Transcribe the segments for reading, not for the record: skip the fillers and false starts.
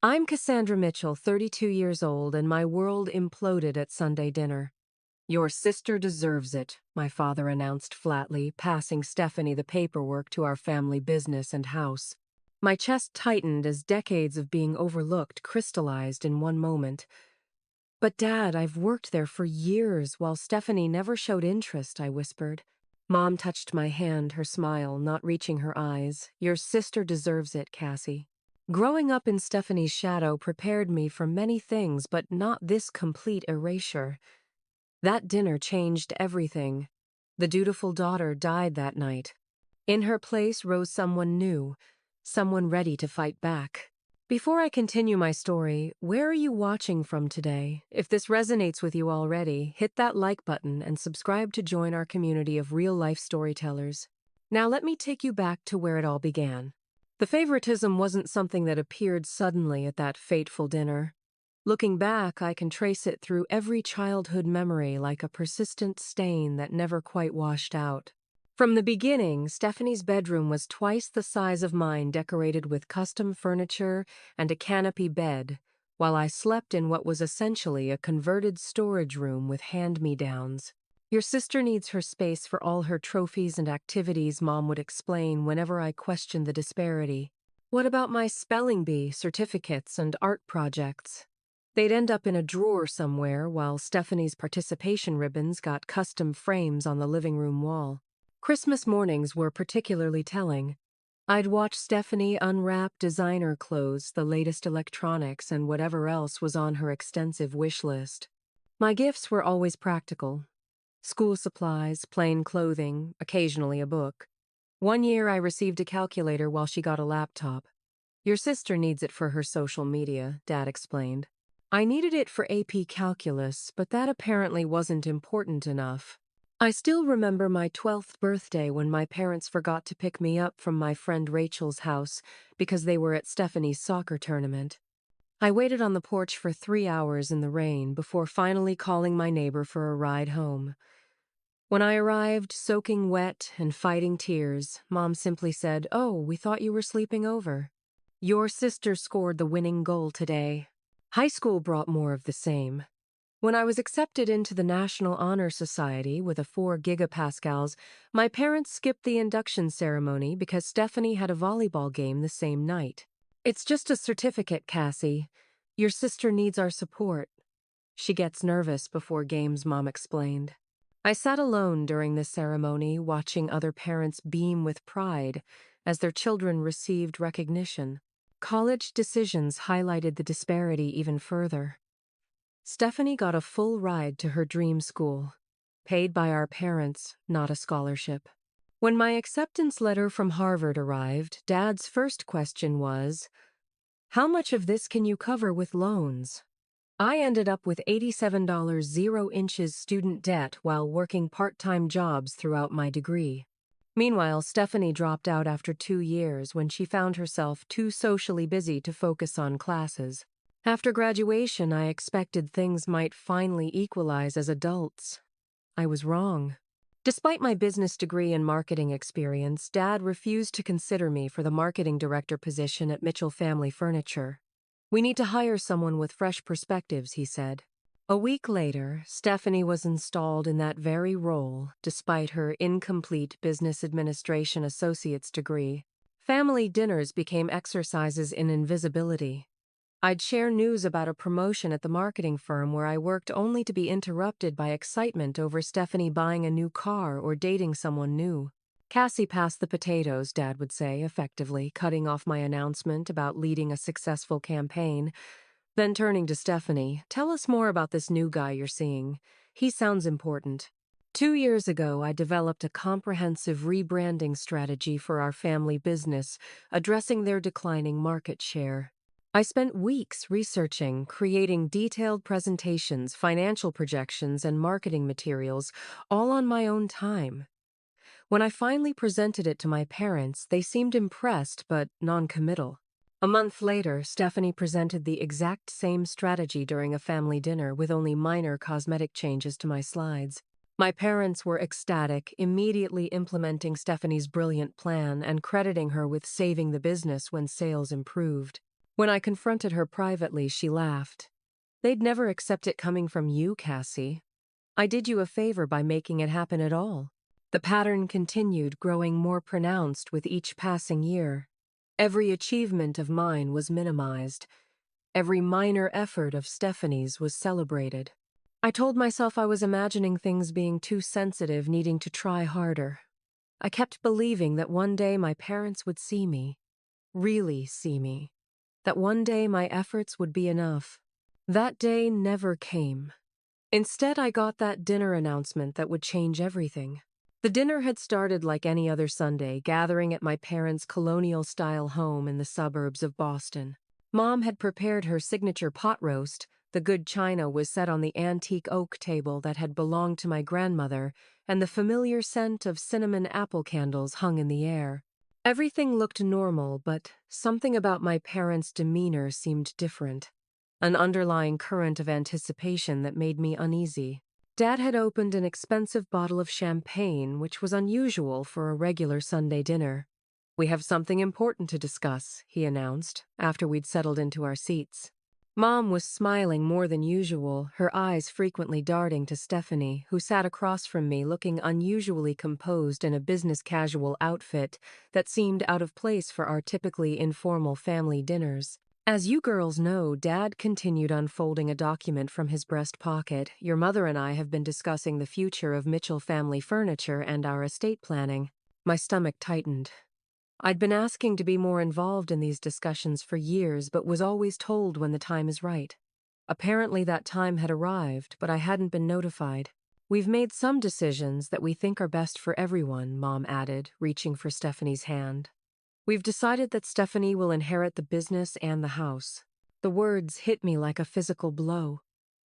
I'm Cassandra Mitchell, 32 years old, and my world imploded at Sunday dinner. Your sister deserves it, my father announced flatly, passing Stephanie the paperwork to our family business and house. My chest tightened as decades of being overlooked crystallized in one moment. But Dad, I've worked there for years while Stephanie never showed interest, I whispered. Mom touched my hand, her smile not reaching her eyes. Your sister deserves it, Cassie. Growing up in Stephanie's shadow prepared me for many things, but not this complete erasure. That dinner changed everything. The dutiful daughter died that night. In her place rose someone new, someone ready to fight back. Before I continue my story, where are you watching from today? If this resonates with you already, hit that like button and subscribe to join our community of real-life storytellers. Now let me take you back to where it all began. The favoritism wasn't something that appeared suddenly at that fateful dinner. Looking back, I can trace it through every childhood memory like a persistent stain that never quite washed out. From the beginning, Stephanie's bedroom was twice the size of mine, decorated with custom furniture and a canopy bed, while I slept in what was essentially a converted storage room with hand-me-downs. Your sister needs her space for all her trophies and activities, Mom would explain whenever I questioned the disparity. What about my spelling bee, certificates, and art projects? They'd end up in a drawer somewhere, while Stephanie's participation ribbons got custom frames on the living room wall. Christmas mornings were particularly telling. I'd watch Stephanie unwrap designer clothes, the latest electronics, and whatever else was on her extensive wish list. My gifts were always practical. School supplies, plain clothing, occasionally a book. One year I received a calculator while she got a laptop. Your sister needs it for her social media, Dad explained. I needed it for AP calculus, but that apparently wasn't important enough. I still remember my 12th birthday when my parents forgot to pick me up from my friend Rachel's house because they were at Stephanie's soccer tournament. I waited on the porch for 3 hours in the rain before finally calling my neighbor for a ride home. When I arrived, soaking wet and fighting tears, Mom simply said, "Oh, we thought you were sleeping over." Your sister scored the winning goal today. High school brought more of the same. When I was accepted into the National Honor Society with a 4 gigapascals, my parents skipped the induction ceremony because Stephanie had a volleyball game the same night. "It's just a certificate, Cassie. Your sister needs our support." She gets nervous before games, Mom explained. I sat alone during the ceremony, watching other parents beam with pride as their children received recognition. College decisions highlighted the disparity even further. Stephanie got a full ride to her dream school, paid by our parents, not a scholarship. When my acceptance letter from Harvard arrived, Dad's first question was, "How much of this can you cover with loans?" I ended up with $87 0 inches student debt while working part-time jobs throughout my degree. Meanwhile, Stephanie dropped out after 2 years when she found herself too socially busy to focus on classes. After graduation, I expected things might finally equalize as adults. I was wrong. Despite my business degree and marketing experience, Dad refused to consider me for the marketing director position at Mitchell Family Furniture. "We need to hire someone with fresh perspectives," he said. A week later, Stephanie was installed in that very role, despite her incomplete business administration associate's degree. Family dinners became exercises in invisibility. I'd share news about a promotion at the marketing firm where I worked only to be interrupted by excitement over Stephanie buying a new car or dating someone new. "Cassie passed the potatoes," Dad would say, effectively cutting off my announcement about leading a successful campaign. Then turning to Stephanie, "Tell us more about this new guy you're seeing. He sounds important." 2 years ago, I developed a comprehensive rebranding strategy for our family business, addressing their declining market share. I spent weeks researching, creating detailed presentations, financial projections, and marketing materials, all on my own time. When I finally presented it to my parents, they seemed impressed but non-committal. A month later, Stephanie presented the exact same strategy during a family dinner with only minor cosmetic changes to my slides. My parents were ecstatic, immediately implementing Stephanie's brilliant plan and crediting her with saving the business when sales improved. When I confronted her privately, she laughed. They'd never accept it coming from you, Cassie. I did you a favor by making it happen at all. The pattern continued, growing more pronounced with each passing year. Every achievement of mine was minimized. Every minor effort of Stephanie's was celebrated. I told myself I was imagining things being too sensitive, needing to try harder. I kept believing that one day my parents would see me, really see me, that one day my efforts would be enough. That day never came. Instead, I got that dinner announcement that would change everything. The dinner had started like any other Sunday, gathering at my parents' colonial-style home in the suburbs of Boston. Mom had prepared her signature pot roast. The good china was set on the antique oak table that had belonged to my grandmother, and the familiar scent of cinnamon apple candles hung in the air. Everything looked normal, but something about my parents' demeanor seemed different. An underlying current of anticipation that made me uneasy. Dad had opened an expensive bottle of champagne, which was unusual for a regular Sunday dinner. "We have something important to discuss," he announced, after we'd settled into our seats. Mom was smiling more than usual, her eyes frequently darting to Stephanie, who sat across from me looking unusually composed in a business-casual outfit that seemed out of place for our typically informal family dinners. "As you girls know," Dad continued, unfolding a document from his breast pocket, "your mother and I have been discussing the future of Mitchell family furniture and our estate planning." My stomach tightened. I'd been asking to be more involved in these discussions for years, but was always told when the time is right. Apparently that time had arrived, but I hadn't been notified. "We've made some decisions that we think are best for everyone," Mom added, reaching for Stephanie's hand. "We've decided that Stephanie will inherit the business and the house." The words hit me like a physical blow.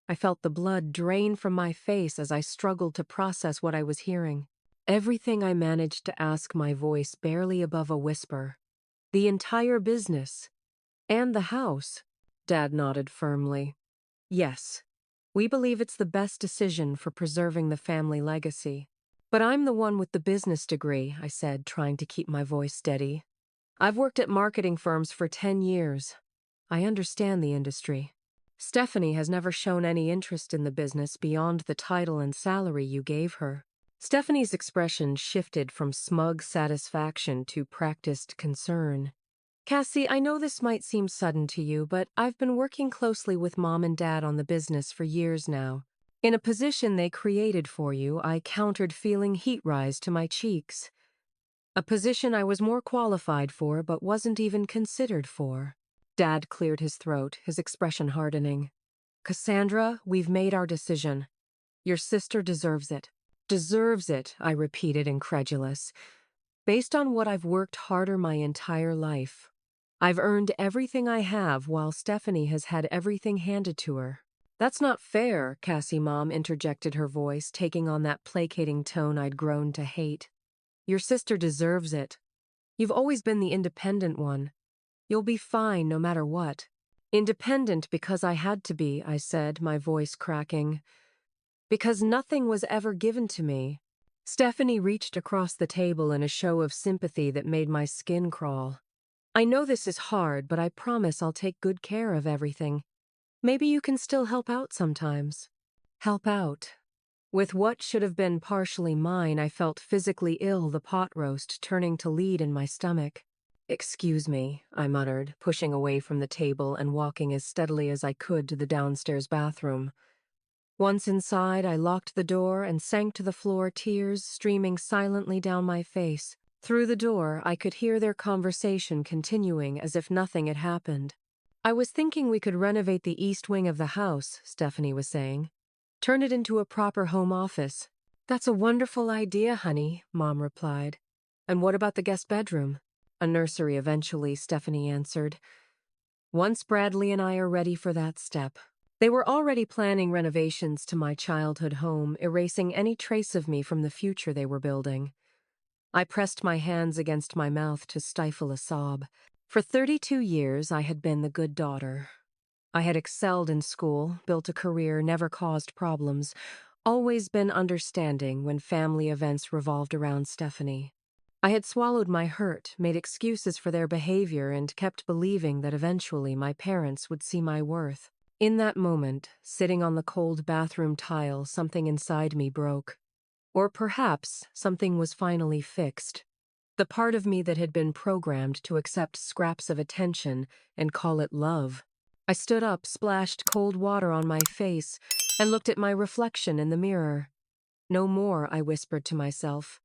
I felt the blood drain from my face as I struggled to process what I was hearing. Everything I managed to ask, my voice barely above a whisper. "The entire business? And the house?" Dad nodded firmly. "Yes. We believe it's the best decision for preserving the family legacy." "But I'm the one with the business degree," I said, trying to keep my voice steady. "I've worked at marketing firms for 10 years. I understand the industry. Stephanie has never shown any interest in the business beyond the title and salary you gave her." Stephanie's expression shifted from smug satisfaction to practiced concern. "Cassie, I know this might seem sudden to you, but I've been working closely with Mom and Dad on the business for years now. In a position they created for you, I countered, feeling heat rise to my cheeks. A position I was more qualified for, but wasn't even considered for." Dad cleared his throat, his expression hardening. "Cassandra, we've made our decision. Your sister deserves it." "Deserves it," I repeated, incredulous. "Based on what I've worked harder my entire life. I've earned everything I have, while Stephanie has had everything handed to her." "That's not fair," Cassie Mom interjected, her voice taking on that placating tone I'd grown to hate. "Your sister deserves it. You've always been the independent one. You'll be fine no matter what." "Independent because I had to be," I said, my voice cracking. "Because nothing was ever given to me." Stephanie reached across the table in a show of sympathy that made my skin crawl. "I know this is hard, but I promise I'll take good care of everything. Maybe you can still help out sometimes." Help out. With what should have been partially mine, I felt physically ill, the pot roast turning to lead in my stomach. "Excuse me," I muttered, pushing away from the table and walking as steadily as I could to the downstairs bathroom. Once inside, I locked the door and sank to the floor, tears streaming silently down my face. Through the door, I could hear their conversation continuing as if nothing had happened. "I was thinking we could renovate the east wing of the house," Stephanie was saying. "Turn it into a proper home office." "That's a wonderful idea, honey," Mom replied. "And what about the guest bedroom?" "A nursery eventually," Stephanie answered. "Once Bradley and I are ready for that step." They were already planning renovations to my childhood home, erasing any trace of me from the future they were building. I pressed my hands against my mouth to stifle a sob. For 32 years, I had been the good daughter. I had excelled in school, built a career, never caused problems, always been understanding when family events revolved around Stephanie. I had swallowed my hurt, made excuses for their behavior, and kept believing that eventually my parents would see my worth. In that moment, sitting on the cold bathroom tile, something inside me broke. Or perhaps something was finally fixed. The part of me that had been programmed to accept scraps of attention and call it love. I stood up, splashed cold water on my face, and looked at my reflection in the mirror. No more, I whispered to myself.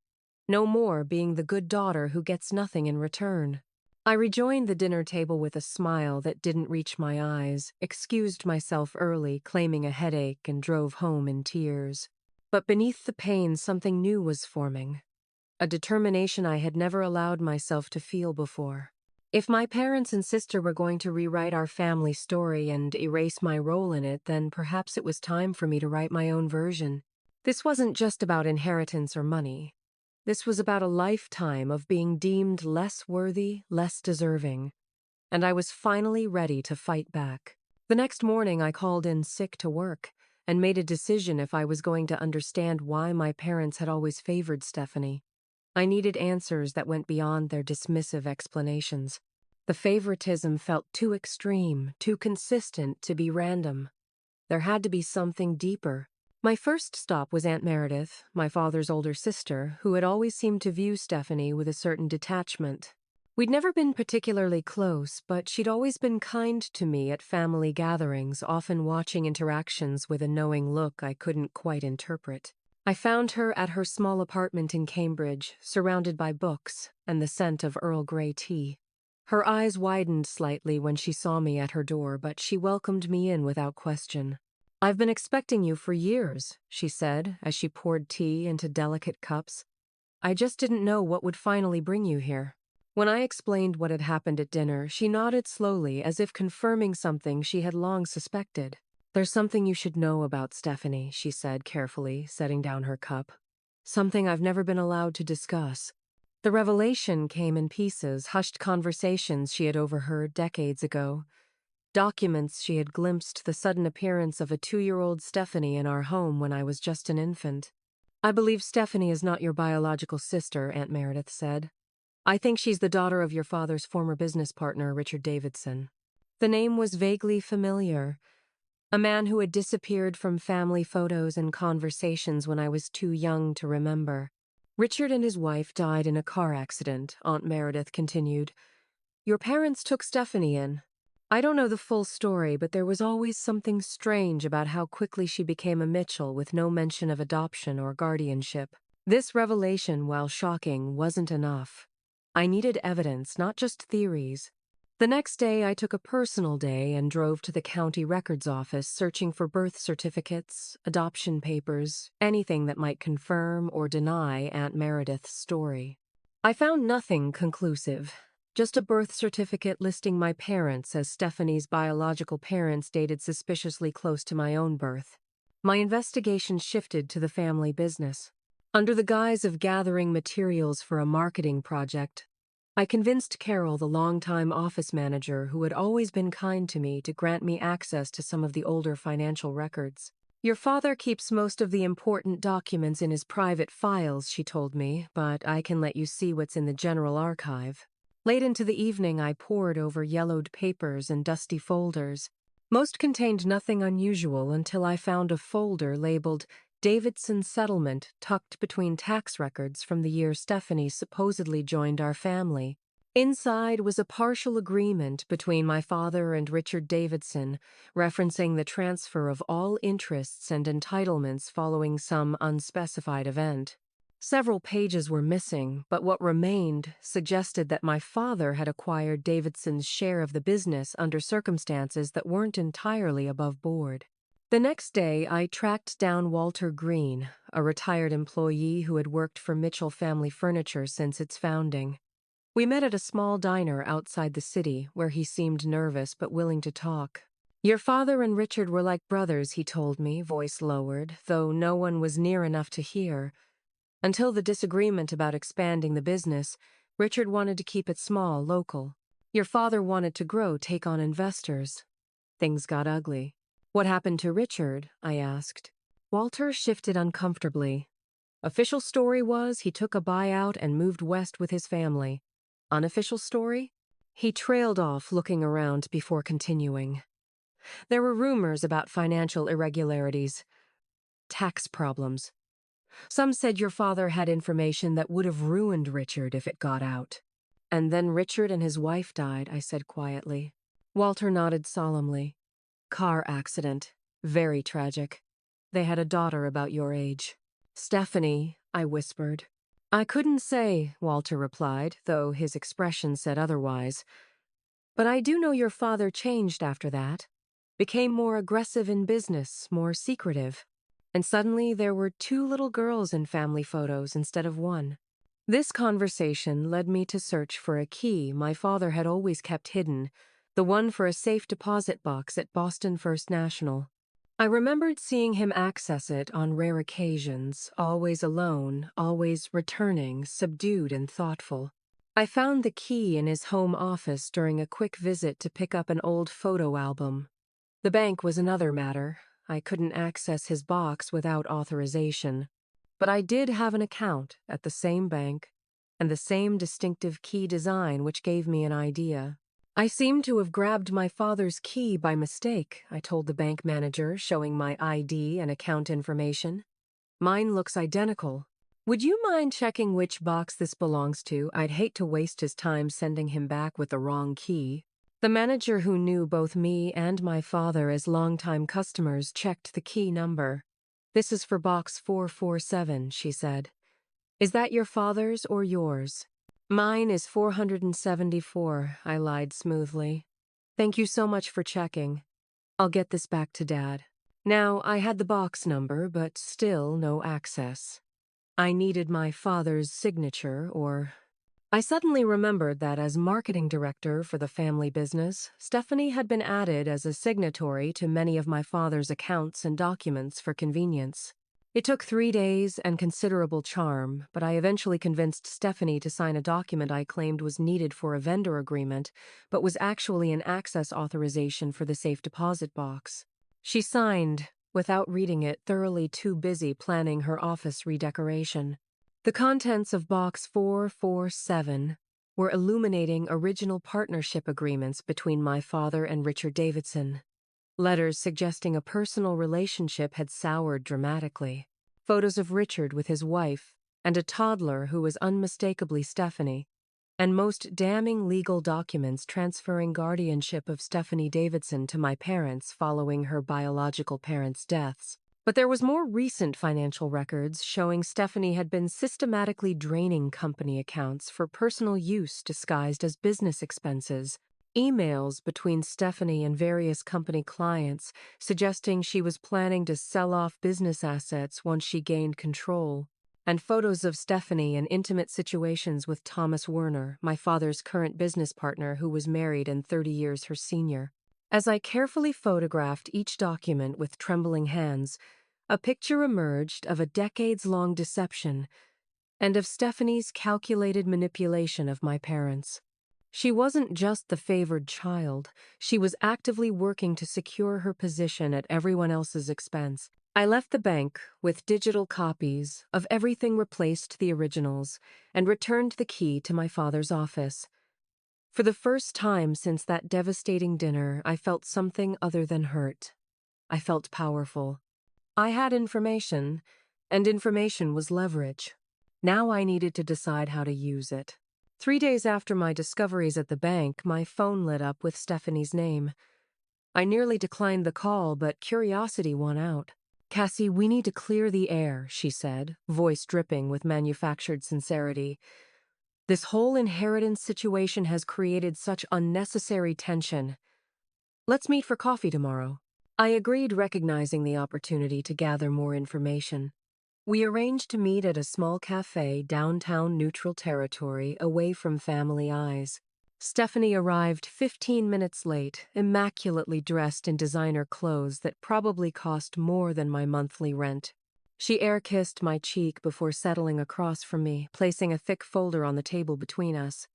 No more being the good daughter who gets nothing in return. I rejoined the dinner table with a smile that didn't reach my eyes, excused myself early, claiming a headache, and drove home in tears. But beneath the pain, something new was forming. A determination I had never allowed myself to feel before. If my parents and sister were going to rewrite our family story and erase my role in it, then perhaps it was time for me to write my own version. This wasn't just about inheritance or money. This was about a lifetime of being deemed less worthy, less deserving. And I was finally ready to fight back. The next morning, I called in sick to work and made a decision if I was going to understand why my parents had always favored Stephanie. I needed answers that went beyond their dismissive explanations. The favoritism felt too extreme, too consistent to be random. There had to be something deeper. My first stop was Aunt Meredith, my father's older sister, who had always seemed to view Stephanie with a certain detachment. We'd never been particularly close, but she'd always been kind to me at family gatherings, often watching interactions with a knowing look I couldn't quite interpret. I found her at her small apartment in Cambridge, surrounded by books and the scent of Earl Grey tea. Her eyes widened slightly when she saw me at her door, but she welcomed me in without question. "I've been expecting you for years," she said as she poured tea into delicate cups. "I just didn't know what would finally bring you here." When I explained what had happened at dinner, she nodded slowly as if confirming something she had long suspected. "There's something you should know about Stephanie," she said carefully, setting down her cup. "Something I've never been allowed to discuss." The revelation came in pieces, hushed conversations she had overheard decades ago. Documents she had glimpsed the sudden appearance of a 2-year-old Stephanie in our home when I was just an infant. "I believe Stephanie is not your biological sister," Aunt Meredith said. "I think she's the daughter of your father's former business partner, Richard Davidson." The name was vaguely familiar. A man who had disappeared from family photos and conversations when I was too young to remember. "Richard and his wife died in a car accident," Aunt Meredith continued. "Your parents took Stephanie in. I don't know the full story, but there was always something strange about how quickly she became a Mitchell with no mention of adoption or guardianship. This revelation, while shocking, wasn't enough. I needed evidence, not just theories. The next day, I took a personal day and drove to the county records office searching for birth certificates, adoption papers, anything that might confirm or deny Aunt Meredith's story. I found nothing conclusive. Just a birth certificate listing my parents as Stephanie's biological parents dated suspiciously close to my own birth. My investigation shifted to the family business. Under the guise of gathering materials for a marketing project, I convinced Carol, the longtime office manager who had always been kind to me, to grant me access to some of the older financial records. "Your father keeps most of the important documents in his private files," she told me, "but I can let you see what's in the general archive." Late into the evening, I pored over yellowed papers and dusty folders. Most contained nothing unusual until I found a folder labeled Davidson Settlement tucked between tax records from the year Stephanie supposedly joined our family. Inside was a partial agreement between my father and Richard Davidson, referencing the transfer of all interests and entitlements following some unspecified event. Several pages were missing, but what remained suggested that my father had acquired Davidson's share of the business under circumstances that weren't entirely above board. The next day, I tracked down Walter Green, a retired employee who had worked for Mitchell Family Furniture since its founding. We met at a small diner outside the city, where he seemed nervous but willing to talk. "Your father and Richard were like brothers," he told me, voice lowered, though no one was near enough to hear. "Until the disagreement about expanding the business, Richard wanted to keep it small, local. Your father wanted to grow, take on investors. Things got ugly." "What happened to Richard?" I asked. Walter shifted uncomfortably. Official story was he took a buyout and moved west with his family. Unofficial story? He trailed off, looking around before continuing. There were rumors about financial irregularities, tax problems. Some said your father had information that would have ruined Richard if it got out. And then Richard and his wife died, I said quietly. Walter nodded solemnly. Car accident. Very tragic. They had a daughter about your age. Stephanie, I whispered. I couldn't say, Walter replied, though his expression said otherwise. But I do know your father changed after that. Became more aggressive in business, more secretive. And suddenly there were 2 little girls in family photos instead of 1. This conversation led me to search for a key my father had always kept hidden, the one for a safe deposit box at Boston First National. I remembered seeing him access it on rare occasions, always alone, always returning, subdued and thoughtful. I found the key in his home office during a quick visit to pick up an old photo album. The bank was another matter. I couldn't access his box without authorization. But I did have an account at the same bank and the same distinctive key design which gave me an idea. I seemed to have grabbed my father's key by mistake, I told the bank manager, showing my ID and account information. Mine looks identical. Would you mind checking which box this belongs to? I'd hate to waste his time sending him back with the wrong key. The manager, who knew both me and my father as longtime customers, checked the key number. This is for box 447, she said. Is that your father's or yours? Mine is 474, I lied smoothly. Thank you so much for checking. I'll get this back to Dad. Now, I had the box number, but still no access. I needed my father's signature, or... I suddenly remembered that as marketing director for the family business, Stephanie had been added as a signatory to many of my father's accounts and documents for convenience. It took 3 days and considerable charm, but I eventually convinced Stephanie to sign a document I claimed was needed for a vendor agreement, but was actually an access authorization for the safe deposit box. She signed, without reading it, thoroughly too busy planning her office redecoration. The contents of box 447 were illuminating original partnership agreements between my father and Richard Davidson. Letters suggesting a personal relationship had soured dramatically. Photos of Richard with his wife and a toddler who was unmistakably Stephanie, and most damning legal documents transferring guardianship of Stephanie Davidson to my parents following her biological parents' deaths. But there was more recent financial records showing Stephanie had been systematically draining company accounts for personal use disguised as business expenses. Emails between Stephanie and various company clients suggesting she was planning to sell off business assets once she gained control, and photos of Stephanie in intimate situations with Thomas Werner, my father's current business partner who was married and 30 years her senior. As I carefully photographed each document with trembling hands, a picture emerged of a decades-long deception and of Stephanie's calculated manipulation of my parents. She wasn't just the favored child. She was actively working to secure her position at everyone else's expense. I left the bank with digital copies of everything replaced the originals and returned the key to my father's office. For the first time since that devastating dinner, I felt something other than hurt. I felt powerful. I had information, and information was leverage. Now I needed to decide how to use it. 3 days after my discoveries at the bank, my phone lit up with Stephanie's name. I nearly declined the call, but curiosity won out. "Cassie, we need to clear the air," she said, voice dripping with manufactured sincerity. "This whole inheritance situation has created such unnecessary tension. Let's meet for coffee tomorrow." I agreed, recognizing the opportunity to gather more information. We arranged to meet at a small cafe downtown Neutral Territory, away from family eyes. Stephanie arrived 15 minutes late, immaculately dressed in designer clothes that probably cost more than my monthly rent. She air-kissed my cheek before settling across from me, placing a thick folder on the table between us.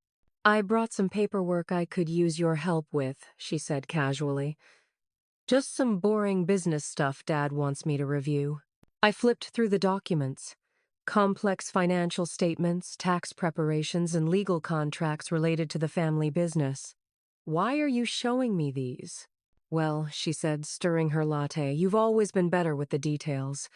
"I brought some paperwork I could use your help with," she said casually. "Just some boring business stuff Dad wants me to review." I flipped through the documents. Complex financial statements, tax preparations, and legal contracts related to the family business. Why are you showing me these? Well, she said, stirring her latte, you've always been better with the details.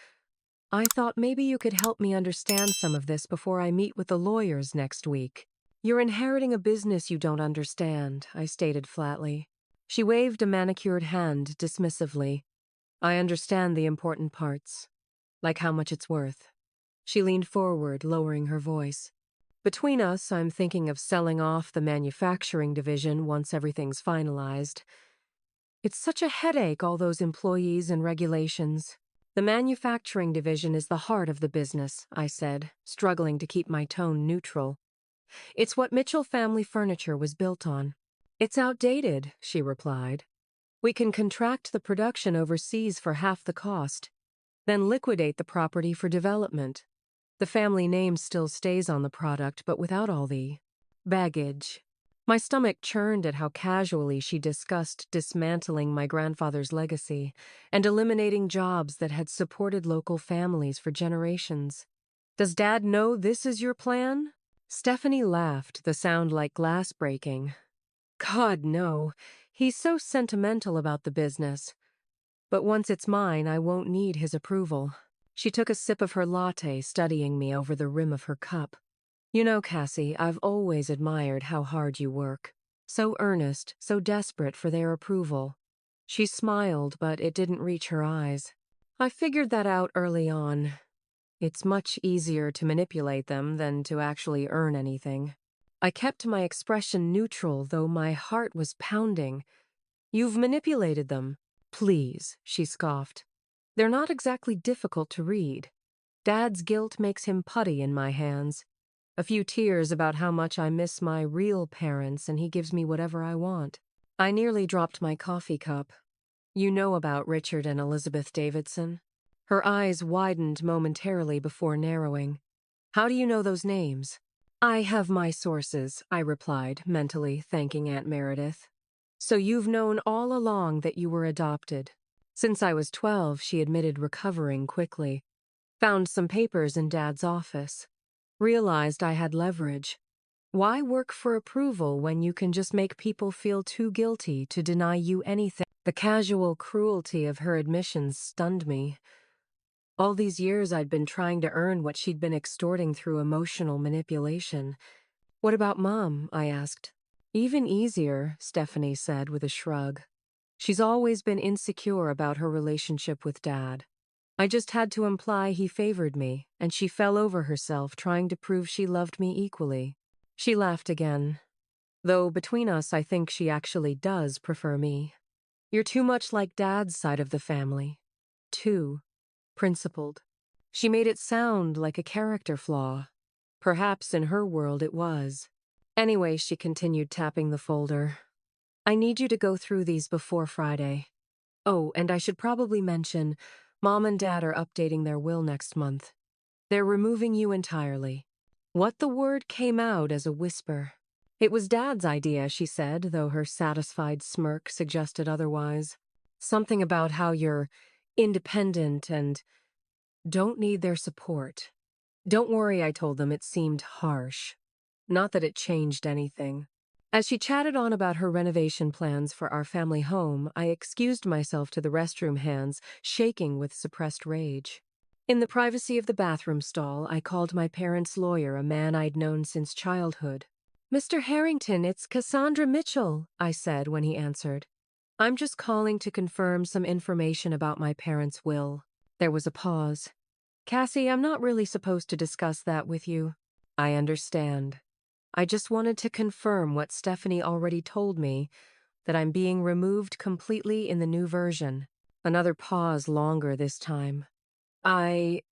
I thought maybe you could help me understand some of this before I meet with the lawyers next week. You're inheriting a business you don't understand, I stated flatly. She waved a manicured hand dismissively. I understand the important parts, like how much it's worth. She leaned forward, lowering her voice. Between us, I'm thinking of selling off the manufacturing division once everything's finalized. It's such a headache, all those employees and regulations. The manufacturing division is the heart of the business, I said, struggling to keep my tone neutral. It's what Mitchell Family Furniture was built on. It's outdated, she replied. We can contract the production overseas for half the cost, then liquidate the property for development. The family name still stays on the product, but without all the baggage. My stomach churned at how casually she discussed dismantling my grandfather's legacy and eliminating jobs that had supported local families for generations. Does Dad know this is your plan? Stephanie laughed, the sound like glass breaking. God, no. He's so sentimental about the business. But once it's mine, I won't need his approval. She took a sip of her latte, studying me over the rim of her cup. You know, Cassie, I've always admired how hard you work. So earnest, so desperate for their approval. She smiled, but it didn't reach her eyes. I figured that out early on. It's much easier to manipulate them than to actually earn anything. I kept my expression neutral, though my heart was pounding. You've manipulated them. Please, she scoffed. They're not exactly difficult to read. Dad's guilt makes him putty in my hands. A few tears about how much I miss my real parents, and he gives me whatever I want. I nearly dropped my coffee cup. You know about Richard and Elizabeth Davidson? Her eyes widened momentarily before narrowing. How do you know those names? I have my sources, I replied, mentally thanking Aunt Meredith. So you've known all along that you were adopted. Since I was 12, she admitted, recovering quickly. Found some papers in Dad's office. Realized I had leverage. Why work for approval when you can just make people feel too guilty to deny you anything? The casual cruelty of her admissions stunned me. All these years I'd been trying to earn what she'd been extorting through emotional manipulation. What about Mom? I asked. Even easier, Stephanie said with a shrug. She's always been insecure about her relationship with Dad. I just had to imply he favored me, and she fell over herself trying to prove she loved me equally. She laughed again. Though between us, I think she actually does prefer me. You're too much like Dad's side of the family. Too principled. She made it sound like a character flaw. Perhaps in her world it was. Anyway, she continued, tapping the folder. I need you to go through these before Friday. Oh, and I should probably mention, Mom and Dad are updating their will next month. They're removing you entirely. What the word came out as a whisper. It was Dad's idea, she said, though her satisfied smirk suggested otherwise. Something about how you're independent and don't need their support. Don't worry, I told them. It seemed harsh. Not that it changed anything. As she chatted on about her renovation plans for our family home, I excused myself to the restroom hands, shaking with suppressed rage. In the privacy of the bathroom stall, I called my parents' lawyer, a man I'd known since childhood. Mr. Harrington, it's Cassandra Mitchell, I said when he answered. I'm just calling to confirm some information about my parents' will. There was a pause. Cassie, I'm not really supposed to discuss that with you. I understand. I just wanted to confirm what Stephanie already told me, that I'm being removed completely in the new version. Another pause, longer this time. I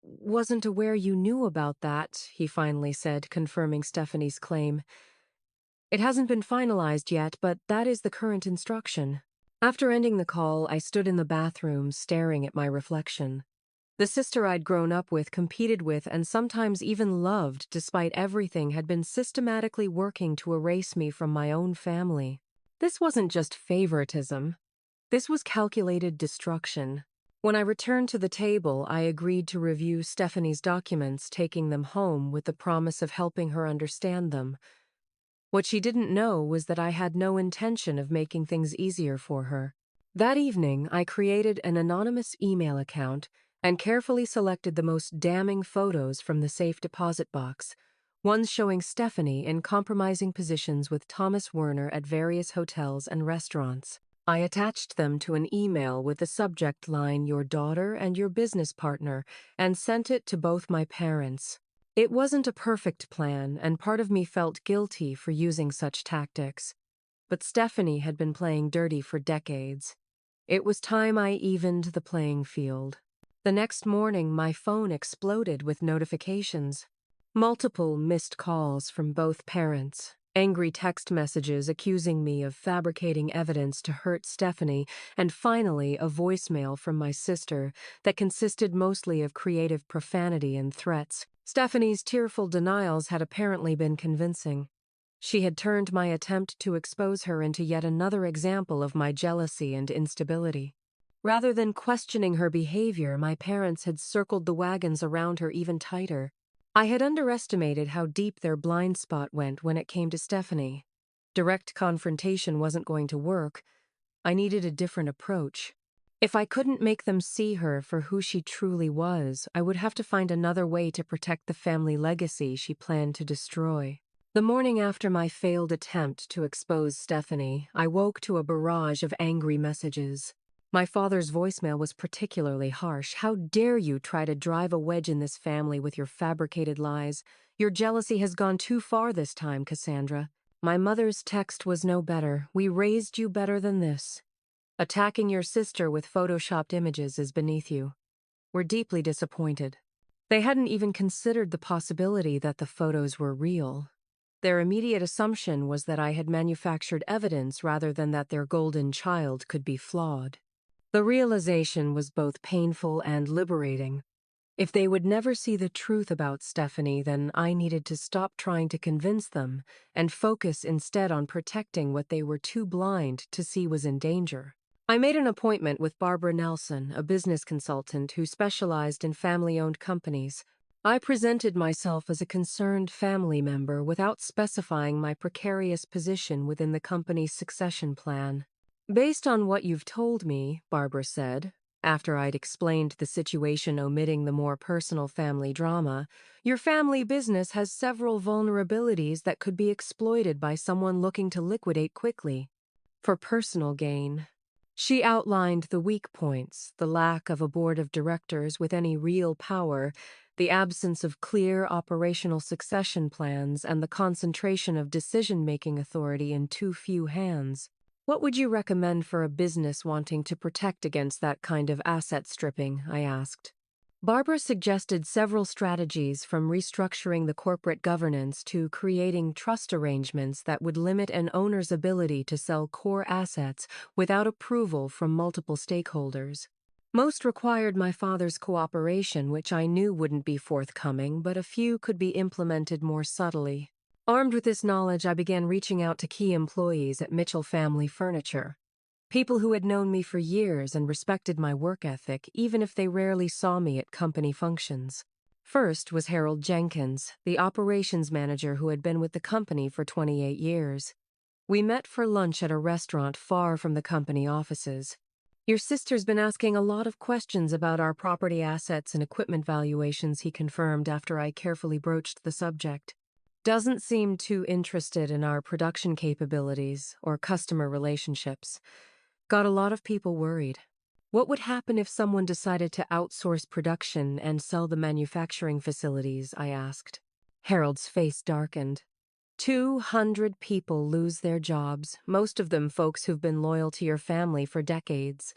wasn't aware you knew about that, he finally said, confirming Stephanie's claim. It hasn't been finalized yet, but that is the current instruction. After ending the call, I stood in the bathroom, staring at my reflection. The sister I'd grown up with, competed with, and sometimes even loved, despite everything, had been systematically working to erase me from my own family. This wasn't just favoritism. This was calculated destruction. When I returned to the table, I agreed to review Stephanie's documents, taking them home with the promise of helping her understand them. What she didn't know was that I had no intention of making things easier for her. That evening, I created an anonymous email account and carefully selected the most damning photos from the safe deposit box, ones showing Stephanie in compromising positions with Thomas Werner at various hotels and restaurants. I attached them to an email with the subject line, "Your daughter and your business partner," and sent it to both my parents. It wasn't a perfect plan, and part of me felt guilty for using such tactics. But Stephanie had been playing dirty for decades. It was time I evened the playing field. The next morning, my phone exploded with notifications. Multiple missed calls from both parents, angry text messages accusing me of fabricating evidence to hurt Stephanie, and finally a voicemail from my sister that consisted mostly of creative profanity and threats. Stephanie's tearful denials had apparently been convincing. She had turned my attempt to expose her into yet another example of my jealousy and instability. Rather than questioning her behavior, my parents had circled the wagons around her even tighter. I had underestimated how deep their blind spot went when it came to Stephanie. Direct confrontation wasn't going to work. I needed a different approach. If I couldn't make them see her for who she truly was, I would have to find another way to protect the family legacy she planned to destroy. The morning after my failed attempt to expose Stephanie, I woke to a barrage of angry messages. My father's voicemail was particularly harsh. "How dare you try to drive a wedge in this family with your fabricated lies? Your jealousy has gone too far this time, Cassandra." My mother's text was no better. "We raised you better than this. Attacking your sister with photoshopped images is beneath you. We're deeply disappointed." They hadn't even considered the possibility that the photos were real. Their immediate assumption was that I had manufactured evidence rather than that their golden child could be flawed. The realization was both painful and liberating. If they would never see the truth about Stephanie, then I needed to stop trying to convince them and focus instead on protecting what they were too blind to see was in danger. I made an appointment with Barbara Nelson, a business consultant who specialized in family-owned companies. I presented myself as a concerned family member without specifying my precarious position within the company's succession plan. "Based on what you've told me," Barbara said, after I'd explained the situation omitting the more personal family drama, "your family business has several vulnerabilities that could be exploited by someone looking to liquidate quickly, for personal gain." She outlined the weak points: the lack of a board of directors with any real power, the absence of clear operational succession plans, and the concentration of decision-making authority in too few hands. "What would you recommend for a business wanting to protect against that kind of asset stripping?" I asked. Barbara suggested several strategies, from restructuring the corporate governance to creating trust arrangements that would limit an owner's ability to sell core assets without approval from multiple stakeholders. Most required my father's cooperation, which I knew wouldn't be forthcoming, but a few could be implemented more subtly. Armed with this knowledge, I began reaching out to key employees at Mitchell Family Furniture. People who had known me for years and respected my work ethic, even if they rarely saw me at company functions. First was Harold Jenkins, the operations manager who had been with the company for 28 years. We met for lunch at a restaurant far from the company offices. "Your sister's been asking a lot of questions about our property assets and equipment valuations," he confirmed after I carefully broached the subject. "Doesn't seem too interested in our production capabilities or customer relationships. Got a lot of people worried." "What would happen if someone decided to outsource production and sell the manufacturing facilities?" I asked. Harold's face darkened. 200 people lose their jobs, most of them folks who've been loyal to your family for decades.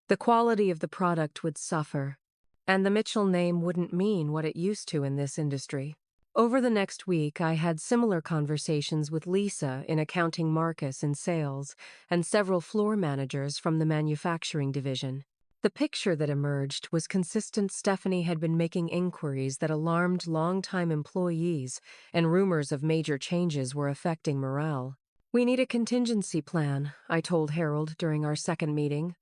The quality of the product would suffer, and the Mitchell name wouldn't mean what it used to in this industry. Over the next week, I had similar conversations with Lisa in accounting, Marcus in sales, and several floor managers from the manufacturing division. The picture that emerged was consistent. Stephanie had been making inquiries that alarmed longtime employees, and rumors of major changes were affecting morale. "We need a contingency plan," I told Harold during our second meeting.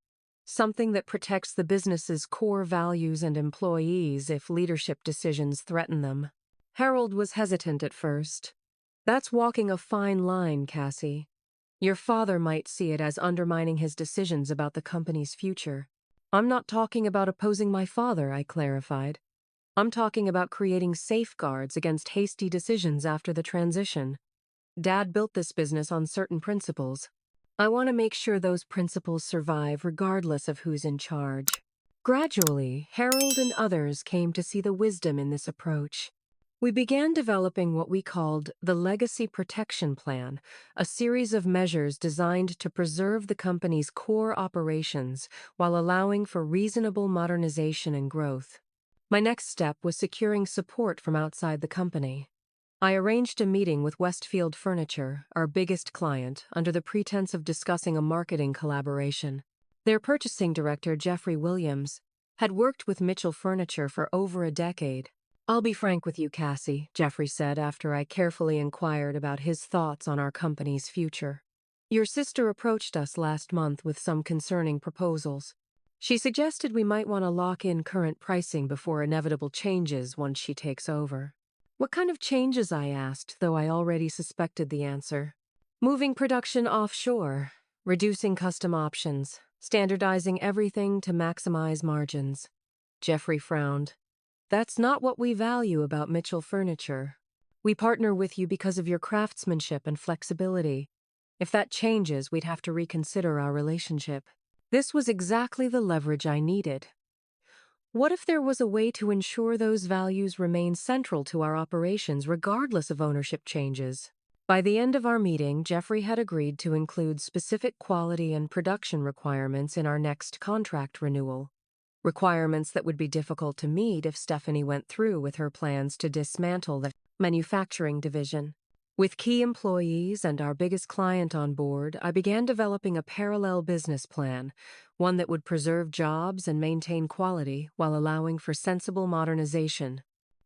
something that protects the business's core values and employees if leadership decisions threaten them. Harold was hesitant at first. That's walking a fine line, Cassie. Your father might see it as undermining his decisions about the company's future. I'm not talking about opposing my father, I clarified. I'm talking about creating safeguards against hasty decisions after the transition. Dad built this business on certain principles. I want to make sure those principles survive regardless of who's in charge. Gradually, Harold and others came to see the wisdom in this approach. We began developing what we called the Legacy Protection Plan, a series of measures designed to preserve the company's core operations while allowing for reasonable modernization and growth. My next step was securing support from outside the company. I arranged a meeting with Westfield Furniture, our biggest client, under the pretense of discussing a marketing collaboration. Their purchasing director, Jeffrey Williams, had worked with Mitchell Furniture for over a decade. "I'll be frank with you, Cassie," Jeffrey said after I carefully inquired about his thoughts on our company's future. "Your sister approached us last month with some concerning proposals. She suggested we might want to lock in current pricing before inevitable changes once she takes over." "What kind of changes?" I asked, though I already suspected the answer. "Moving production offshore, reducing custom options, standardizing everything to maximize margins." Jeffrey frowned. "That's not what we value about Mitchell Furniture. We partner with you because of your craftsmanship and flexibility. If that changes, we'd have to reconsider our relationship." This was exactly the leverage I needed. What if there was a way to ensure those values remain central to our operations regardless of ownership changes? By the end of our meeting, Jeffrey had agreed to include specific quality and production requirements in our next contract renewal. Requirements that would be difficult to meet if Stephanie went through with her plans to dismantle the manufacturing division. With key employees and our biggest client on board, I began developing a parallel business plan, one that would preserve jobs and maintain quality while allowing for sensible modernization.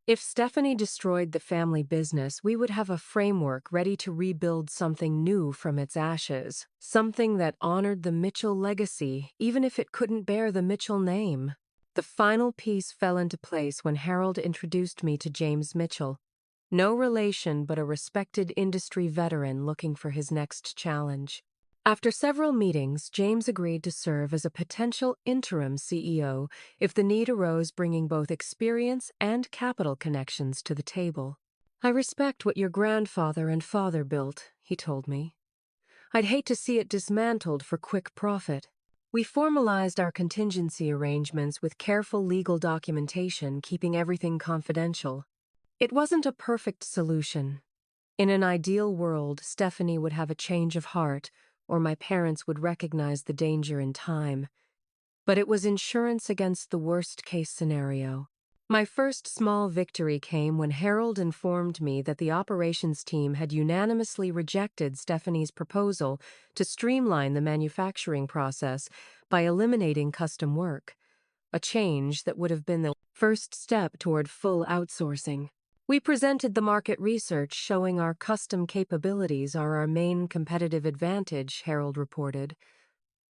If Stephanie destroyed the family business, we would have a framework ready to rebuild something new from its ashes, something that honored the Mitchell legacy, even if it couldn't bear the Mitchell name. The final piece fell into place when Harold introduced me to James Mitchell. No relation, but a respected industry veteran looking for his next challenge. After several meetings, James agreed to serve as a potential interim CEO if the need arose, bringing both experience and capital connections to the table. "I respect what your grandfather and father built," he told me. "I'd hate to see it dismantled for quick profit." We formalized our contingency arrangements with careful legal documentation, keeping everything confidential. It wasn't a perfect solution. In an ideal world, Stephanie would have a change of heart, or my parents would recognize the danger in time. But it was insurance against the worst-case scenario. My first small victory came when Harold informed me that the operations team had unanimously rejected Stephanie's proposal to streamline the manufacturing process by eliminating custom work, a change that would have been the first step toward full outsourcing. We presented the market research showing our custom capabilities are our main competitive advantage, Harold reported.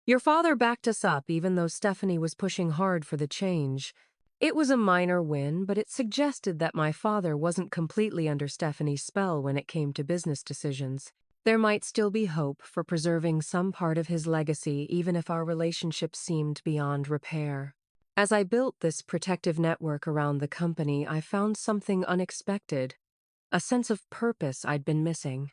"Your father backed us up even though Stephanie was pushing hard for the change. It was a minor win, but it suggested that my father wasn't completely under Stephanie's spell when it came to business decisions. There might still be hope for preserving some part of his legacy even if our relationship seemed beyond repair." As I built this protective network around the company, I found something unexpected, a sense of purpose I'd been missing.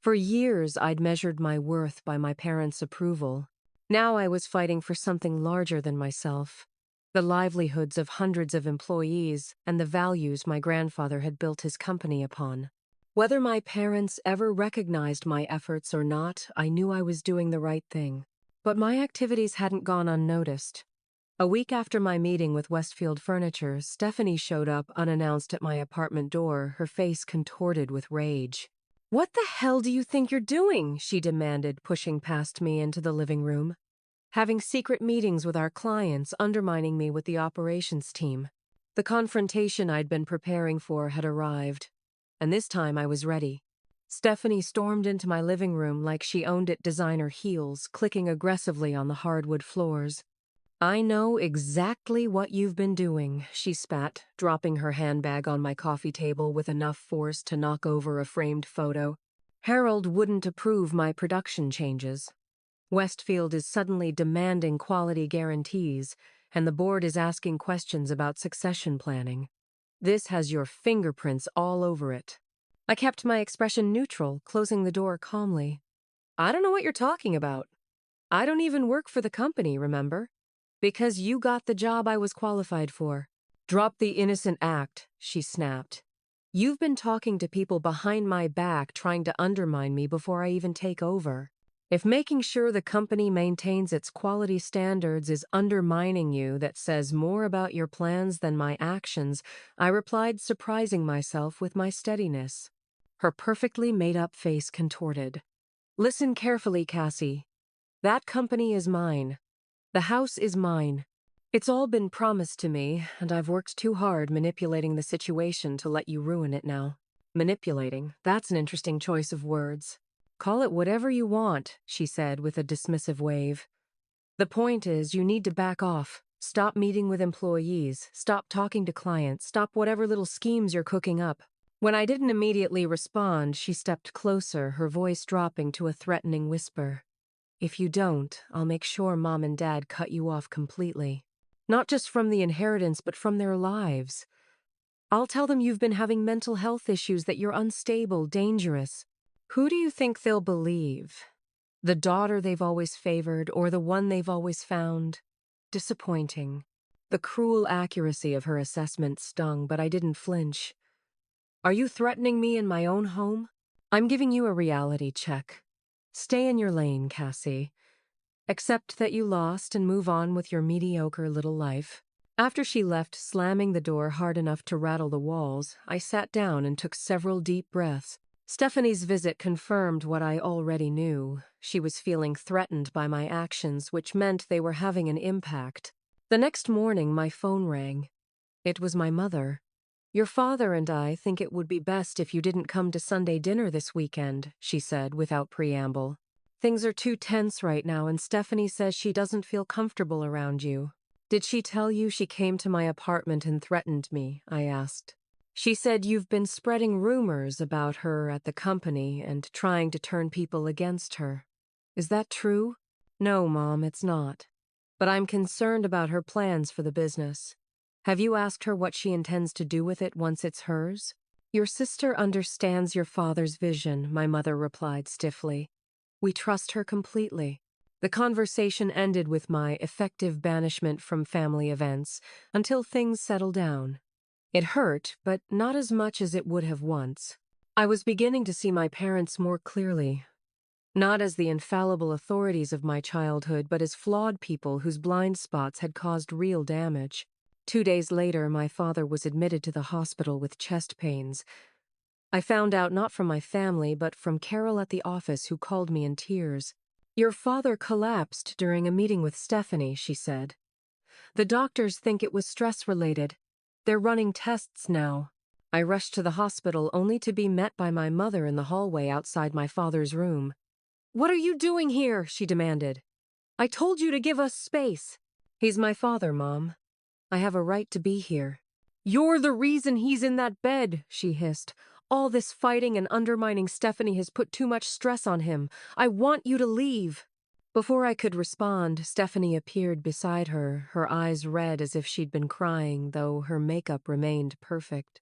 For years, I'd measured my worth by my parents' approval. Now I was fighting for something larger than myself, the livelihoods of hundreds of employees and the values my grandfather had built his company upon. Whether my parents ever recognized my efforts or not, I knew I was doing the right thing. But my activities hadn't gone unnoticed. A week after my meeting with Westfield Furniture, Stephanie showed up unannounced at my apartment door, her face contorted with rage. "What the hell do you think you're doing?" she demanded, pushing past me into the living room. "Having secret meetings with our clients, undermining me with the operations team." The confrontation I'd been preparing for had arrived, and this time I was ready. Stephanie stormed into my living room like she owned it designer heels, clicking aggressively on the hardwood floors. I know exactly what you've been doing, she spat, dropping her handbag on my coffee table with enough force to knock over a framed photo. Harold wouldn't approve my production changes. Westfield is suddenly demanding quality guarantees, and the board is asking questions about succession planning. This has your fingerprints all over it. I kept my expression neutral, closing the door calmly. I don't know what you're talking about. I don't even work for the company, remember? Because you got the job I was qualified for. Drop the innocent act, she snapped. You've been talking to people behind my back trying to undermine me before I even take over. If making sure the company maintains its quality standards is undermining you, that says more about your plans than my actions, I replied, surprising myself with my steadiness. Her perfectly made-up face contorted. Listen carefully, Cassie. That company is mine. The house is mine. It's all been promised to me, and I've worked too hard manipulating the situation to let you ruin it now. Manipulating, that's an interesting choice of words. Call it whatever you want, she said with a dismissive wave. The point is, you need to back off. Stop meeting with employees. Stop talking to clients. Stop whatever little schemes you're cooking up. When I didn't immediately respond, she stepped closer, her voice dropping to a threatening whisper. If you don't, I'll make sure Mom and Dad cut you off completely. Not just from the inheritance, but from their lives. I'll tell them you've been having mental health issues, that you're unstable, dangerous. Who do you think they'll believe? The daughter they've always favored, or the one they've always found disappointing? The cruel accuracy of her assessment stung, but I didn't flinch. Are you threatening me in my own home? I'm giving you a reality check. Stay in your lane, Cassie. Accept that you lost and move on with your mediocre little life. After she left, slamming the door hard enough to rattle the walls, I sat down and took several deep breaths. Stephanie's visit confirmed what I already knew. She was feeling threatened by my actions, which meant they were having an impact. The next morning, my phone rang. It was my mother. Your father and I think it would be best if you didn't come to Sunday dinner this weekend, she said without preamble. Things are too tense right now, and Stephanie says she doesn't feel comfortable around you. Did she tell you she came to my apartment and threatened me? I asked. She said you've been spreading rumors about her at the company and trying to turn people against her. Is that true? No, Mom, it's not. But I'm concerned about her plans for the business. Have you asked her what she intends to do with it once it's hers? Your sister understands your father's vision, my mother replied stiffly. We trust her completely. The conversation ended with my effective banishment from family events until things settled down. It hurt, but not as much as it would have once. I was beginning to see my parents more clearly, not as the infallible authorities of my childhood, but as flawed people whose blind spots had caused real damage. 2 days later, my father was admitted to the hospital with chest pains. I found out not from my family, but from Carol at the office, who called me in tears. Your father collapsed during a meeting with Stephanie, she said. The doctors think it was stress-related. They're running tests now. I rushed to the hospital only to be met by my mother in the hallway outside my father's room. What are you doing here? She demanded. I told you to give us space. He's my father, Mom. I have a right to be here. You're the reason he's in that bed, she hissed. All this fighting and undermining Stephanie has put too much stress on him. I want you to leave. Before I could respond, Stephanie appeared beside her, her eyes red as if she'd been crying, though her makeup remained perfect.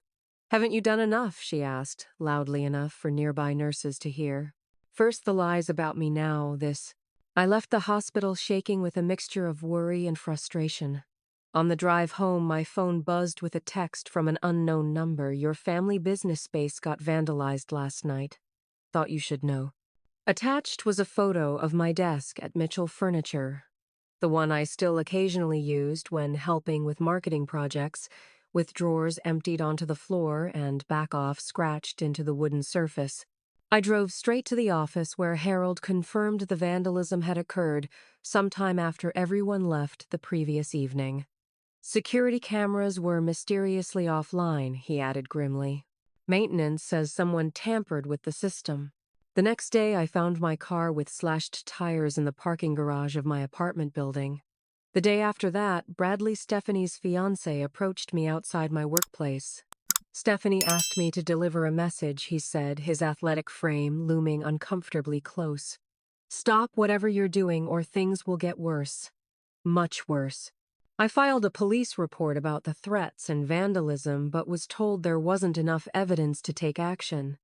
Haven't you done enough? She asked, loudly enough for nearby nurses to hear. First the lies about me, now this. I left the hospital shaking with a mixture of worry and frustration. On the drive home, my phone buzzed with a text from an unknown number. Your family business space got vandalized last night. Thought you should know. Attached was a photo of my desk at Mitchell Furniture, the one I still occasionally used when helping with marketing projects, with drawers emptied onto the floor and back off scratched into the wooden surface. I drove straight to the office where Harold confirmed the vandalism had occurred sometime after everyone left the previous evening. Security cameras were mysteriously offline, he added grimly. Maintenance says someone tampered with the system. The next day, I found my car with slashed tires in the parking garage of my apartment building. The day after that, Bradley, Stephanie's fiancé, approached me outside my workplace. Stephanie asked me to deliver a message, he said, his athletic frame looming uncomfortably close. Stop whatever you're doing or things will get worse. Much worse. I filed a police report about the threats and vandalism, but was told there wasn't enough evidence to take action.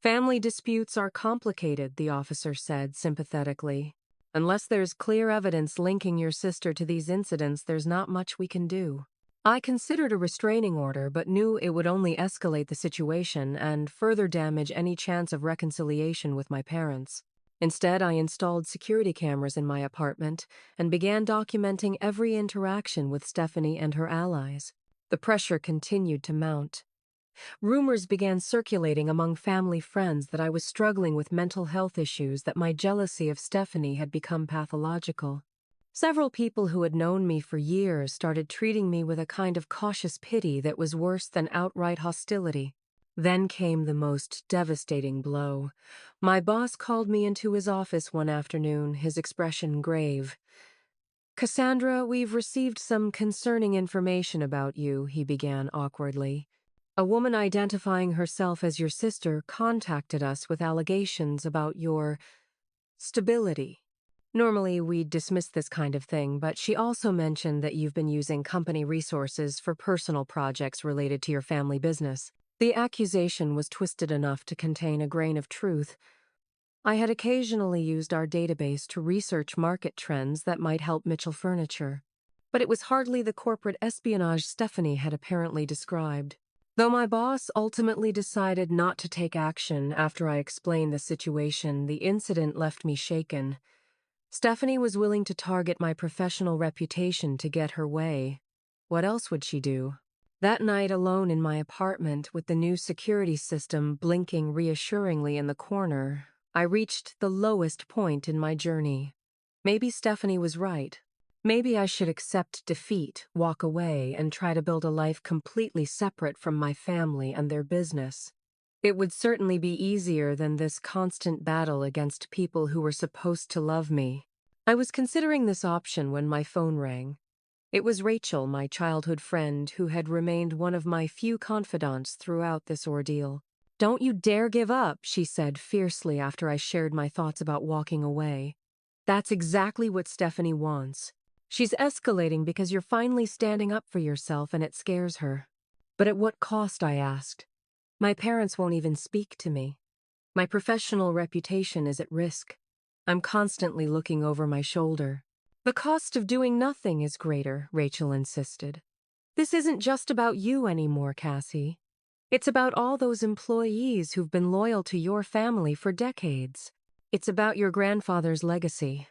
Family disputes are complicated, the officer said sympathetically. Unless there's clear evidence linking your sister to these incidents, there's not much we can do. I considered a restraining order, but knew it would only escalate the situation and further damage any chance of reconciliation with my parents. Instead, I installed security cameras in my apartment and began documenting every interaction with Stephanie and her allies. The pressure continued to mount. Rumors began circulating among family friends that I was struggling with mental health issues, that my jealousy of Stephanie had become pathological. Several people who had known me for years started treating me with a kind of cautious pity that was worse than outright hostility. Then came the most devastating blow. My boss called me into his office one afternoon, his expression grave. "Cassandra, we've received some concerning information about you," he began awkwardly. "A woman identifying herself as your sister contacted us with allegations about your stability. Normally, we'd dismiss this kind of thing, but she also mentioned that you've been using company resources for personal projects related to your family business." The accusation was twisted enough to contain a grain of truth. I had occasionally used our database to research market trends that might help Mitchell Furniture, but it was hardly the corporate espionage Stephanie had apparently described. Though my boss ultimately decided not to take action after I explained the situation, the incident left me shaken. Stephanie was willing to target my professional reputation to get her way. What else would she do? That night, alone in my apartment, with the new security system blinking reassuringly in the corner, I reached the lowest point in my journey. Maybe Stephanie was right. Maybe I should accept defeat, walk away, and try to build a life completely separate from my family and their business. It would certainly be easier than this constant battle against people who were supposed to love me. I was considering this option when my phone rang. It was Rachel, my childhood friend, who had remained one of my few confidants throughout this ordeal. "Don't you dare give up," she said fiercely after I shared my thoughts about walking away. "That's exactly what Stephanie wants. She's escalating because you're finally standing up for yourself and it scares her." "But at what cost?" I asked. "My parents won't even speak to me. My professional reputation is at risk. I'm constantly looking over my shoulder." "The cost of doing nothing is greater," Rachel insisted. "This isn't just about you anymore, Cassie. It's about all those employees who've been loyal to your family for decades. It's about your grandfather's legacy.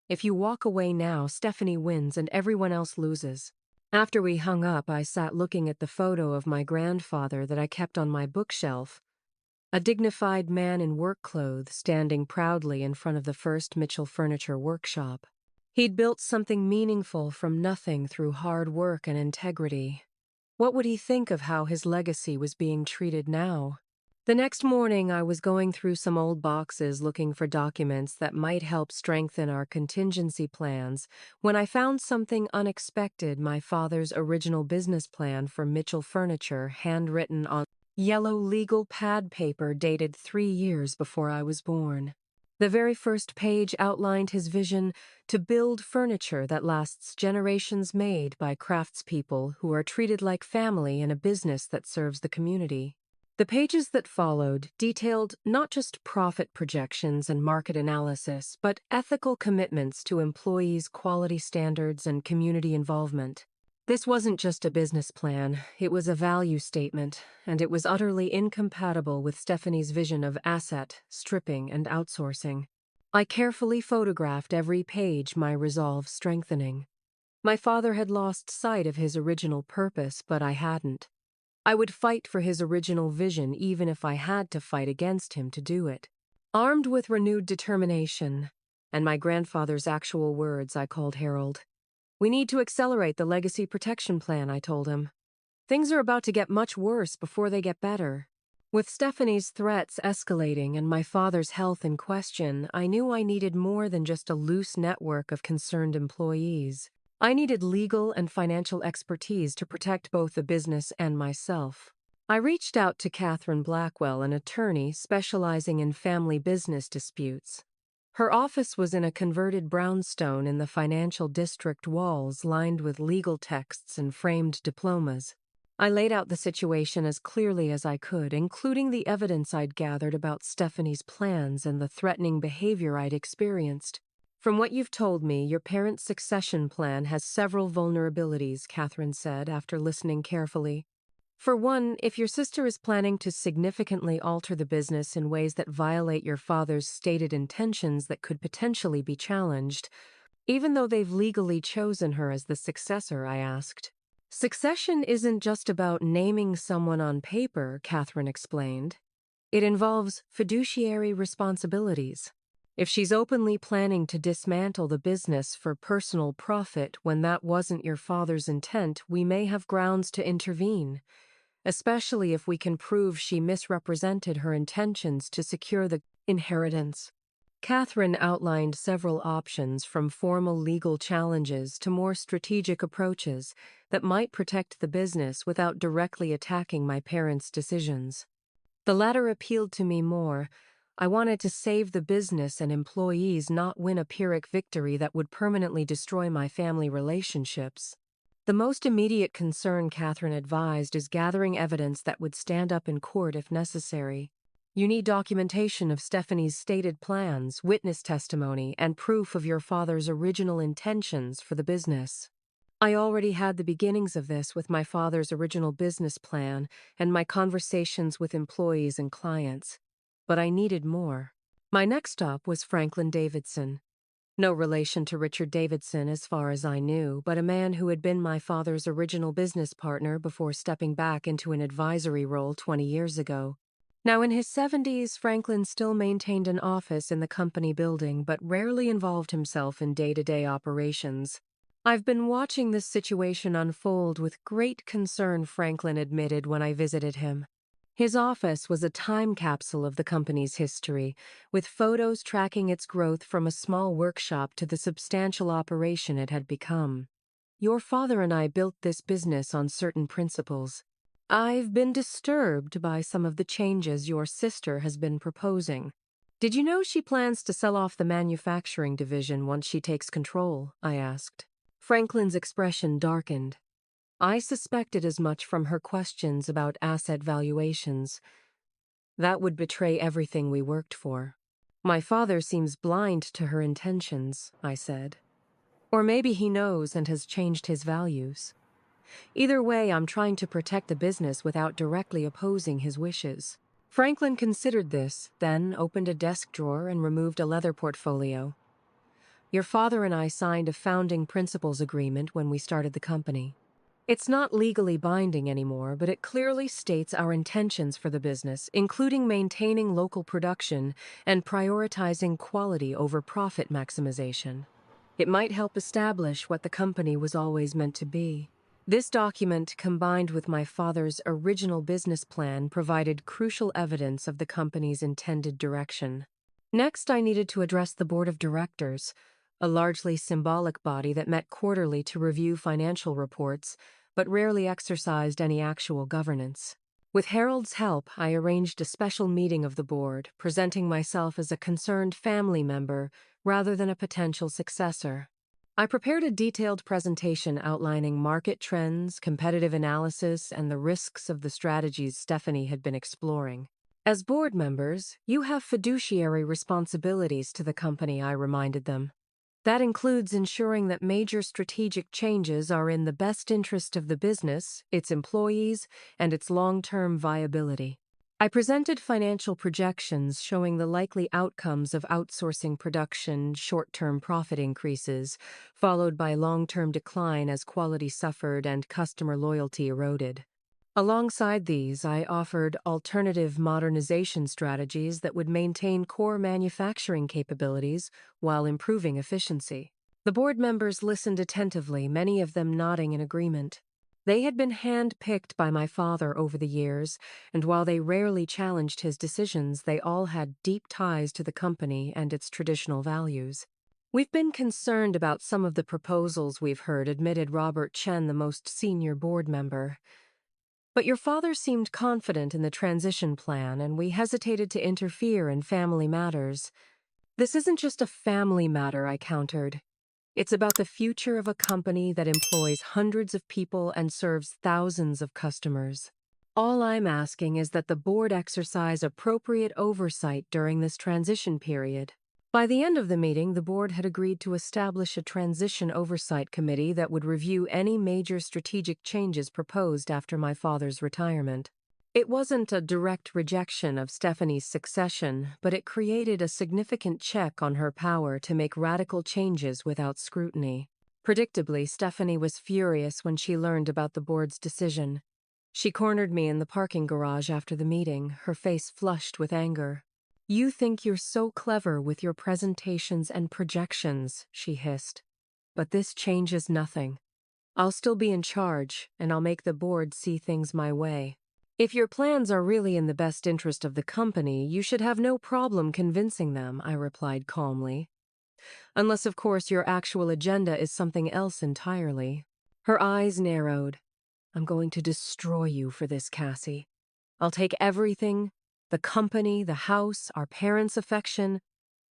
If you walk away now, Stephanie wins and everyone else loses." After we hung up, I sat looking at the photo of my grandfather that I kept on my bookshelf. A dignified man in work clothes standing proudly in front of the first Mitchell Furniture workshop. He'd built something meaningful from nothing through hard work and integrity. What would he think of how his legacy was being treated now? The next morning, I was going through some old boxes looking for documents that might help strengthen our contingency plans when I found something unexpected: my father's original business plan for Mitchell Furniture, handwritten on yellow legal pad paper dated 3 years before I was born. The very first page outlined his vision to build furniture that lasts generations, made by craftspeople who are treated like family in a business that serves the community. The pages that followed detailed not just profit projections and market analysis, but ethical commitments to employees' quality standards and community involvement. This wasn't just a business plan, it was a value statement, and it was utterly incompatible with Stephanie's vision of asset, stripping, and outsourcing. I carefully photographed every page, my resolve strengthening. My father had lost sight of his original purpose, but I hadn't. I would fight for his original vision even if I had to fight against him to do it. Armed with renewed determination, and my grandfather's actual words, I called Harold. "We need to accelerate the legacy protection plan," I told him. "Things are about to get much worse before they get better." With Stephanie's threats escalating and my father's health in question, I knew I needed more than just a loose network of concerned employees. I needed legal and financial expertise to protect both the business and myself. I reached out to Catherine Blackwell, an attorney specializing in family business disputes. Her office was in a converted brownstone in the financial district, walls lined with legal texts and framed diplomas. I laid out the situation as clearly as I could, including the evidence I'd gathered about Stephanie's plans and the threatening behavior I'd experienced. From what you've told me, your parents' succession plan has several vulnerabilities, Catherine said after listening carefully. For one, if your sister is planning to significantly alter the business in ways that violate your father's stated intentions that could potentially be challenged, even though they've legally chosen her as the successor, I asked. Succession isn't just about naming someone on paper, Catherine explained. It involves fiduciary responsibilities. If she's openly planning to dismantle the business for personal profit when that wasn't your father's intent, we may have grounds to intervene, especially if we can prove she misrepresented her intentions to secure the inheritance. Catherine outlined several options, from formal legal challenges to more strategic approaches that might protect the business without directly attacking my parents' decisions. The latter appealed to me more. I wanted to save the business and employees, not win a Pyrrhic victory that would permanently destroy my family relationships. The most immediate concern, Catherine advised, is gathering evidence that would stand up in court if necessary. You need documentation of Stephanie's stated plans, witness testimony, and proof of your father's original intentions for the business. I already had the beginnings of this with my father's original business plan and my conversations with employees and clients. But I needed more. My next stop was Franklin Davidson. No relation to Richard Davidson as far as I knew, but a man who had been my father's original business partner before stepping back into an advisory role 20 years ago. Now in his 70s, Franklin still maintained an office in the company building but rarely involved himself in day-to-day operations. I've been watching this situation unfold with great concern, Franklin admitted when I visited him. His office was a time capsule of the company's history, with photos tracking its growth from a small workshop to the substantial operation it had become. Your father and I built this business on certain principles. I've been disturbed by some of the changes your sister has been proposing. Did you know she plans to sell off the manufacturing division once she takes control? I asked. Franklin's expression darkened. I suspected as much from her questions about asset valuations. That would betray everything we worked for. My father seems blind to her intentions, I said. Or maybe he knows and has changed his values. Either way, I'm trying to protect the business without directly opposing his wishes. Franklin considered this, then opened a desk drawer and removed a leather portfolio. Your father and I signed a founding principles agreement when we started the company. It's not legally binding anymore, but it clearly states our intentions for the business, including maintaining local production and prioritizing quality over profit maximization. It might help establish what the company was always meant to be. This document, combined with my father's original business plan, provided crucial evidence of the company's intended direction. Next, I needed to address the board of directors, a largely symbolic body that met quarterly to review financial reports, but rarely exercised any actual governance. With Harold's help, I arranged a special meeting of the board, presenting myself as a concerned family member rather than a potential successor. I prepared a detailed presentation outlining market trends, competitive analysis, and the risks of the strategies Stephanie had been exploring. As board members, you have fiduciary responsibilities to the company, I reminded them. That includes ensuring that major strategic changes are in the best interest of the business, its employees, and its long-term viability. I presented financial projections showing the likely outcomes of outsourcing production, short-term profit increases, followed by long-term decline as quality suffered and customer loyalty eroded. Alongside these, I offered alternative modernization strategies that would maintain core manufacturing capabilities while improving efficiency. The board members listened attentively, many of them nodding in agreement. They had been hand-picked by my father over the years, and while they rarely challenged his decisions, they all had deep ties to the company and its traditional values. We've been concerned about some of the proposals we've heard, admitted Robert Chen, the most senior board member. But your father seemed confident in the transition plan, and we hesitated to interfere in family matters. This isn't just a family matter, I countered. It's about the future of a company that employs hundreds of people and serves thousands of customers. All I'm asking is that the board exercise appropriate oversight during this transition period. By the end of the meeting, the board had agreed to establish a transition oversight committee that would review any major strategic changes proposed after my father's retirement. It wasn't a direct rejection of Stephanie's succession, but it created a significant check on her power to make radical changes without scrutiny. Predictably, Stephanie was furious when she learned about the board's decision. She cornered me in the parking garage after the meeting, her face flushed with anger. "You think you're so clever with your presentations and projections," she hissed. "But this changes nothing. I'll still be in charge, and I'll make the board see things my way. If your plans are really in the best interest of the company, you should have no problem convincing them," I replied calmly. "Unless, of course, your actual agenda is something else entirely." Her eyes narrowed. "I'm going to destroy you for this, Cassie. I'll take everything, the company, the house, our parents' affection,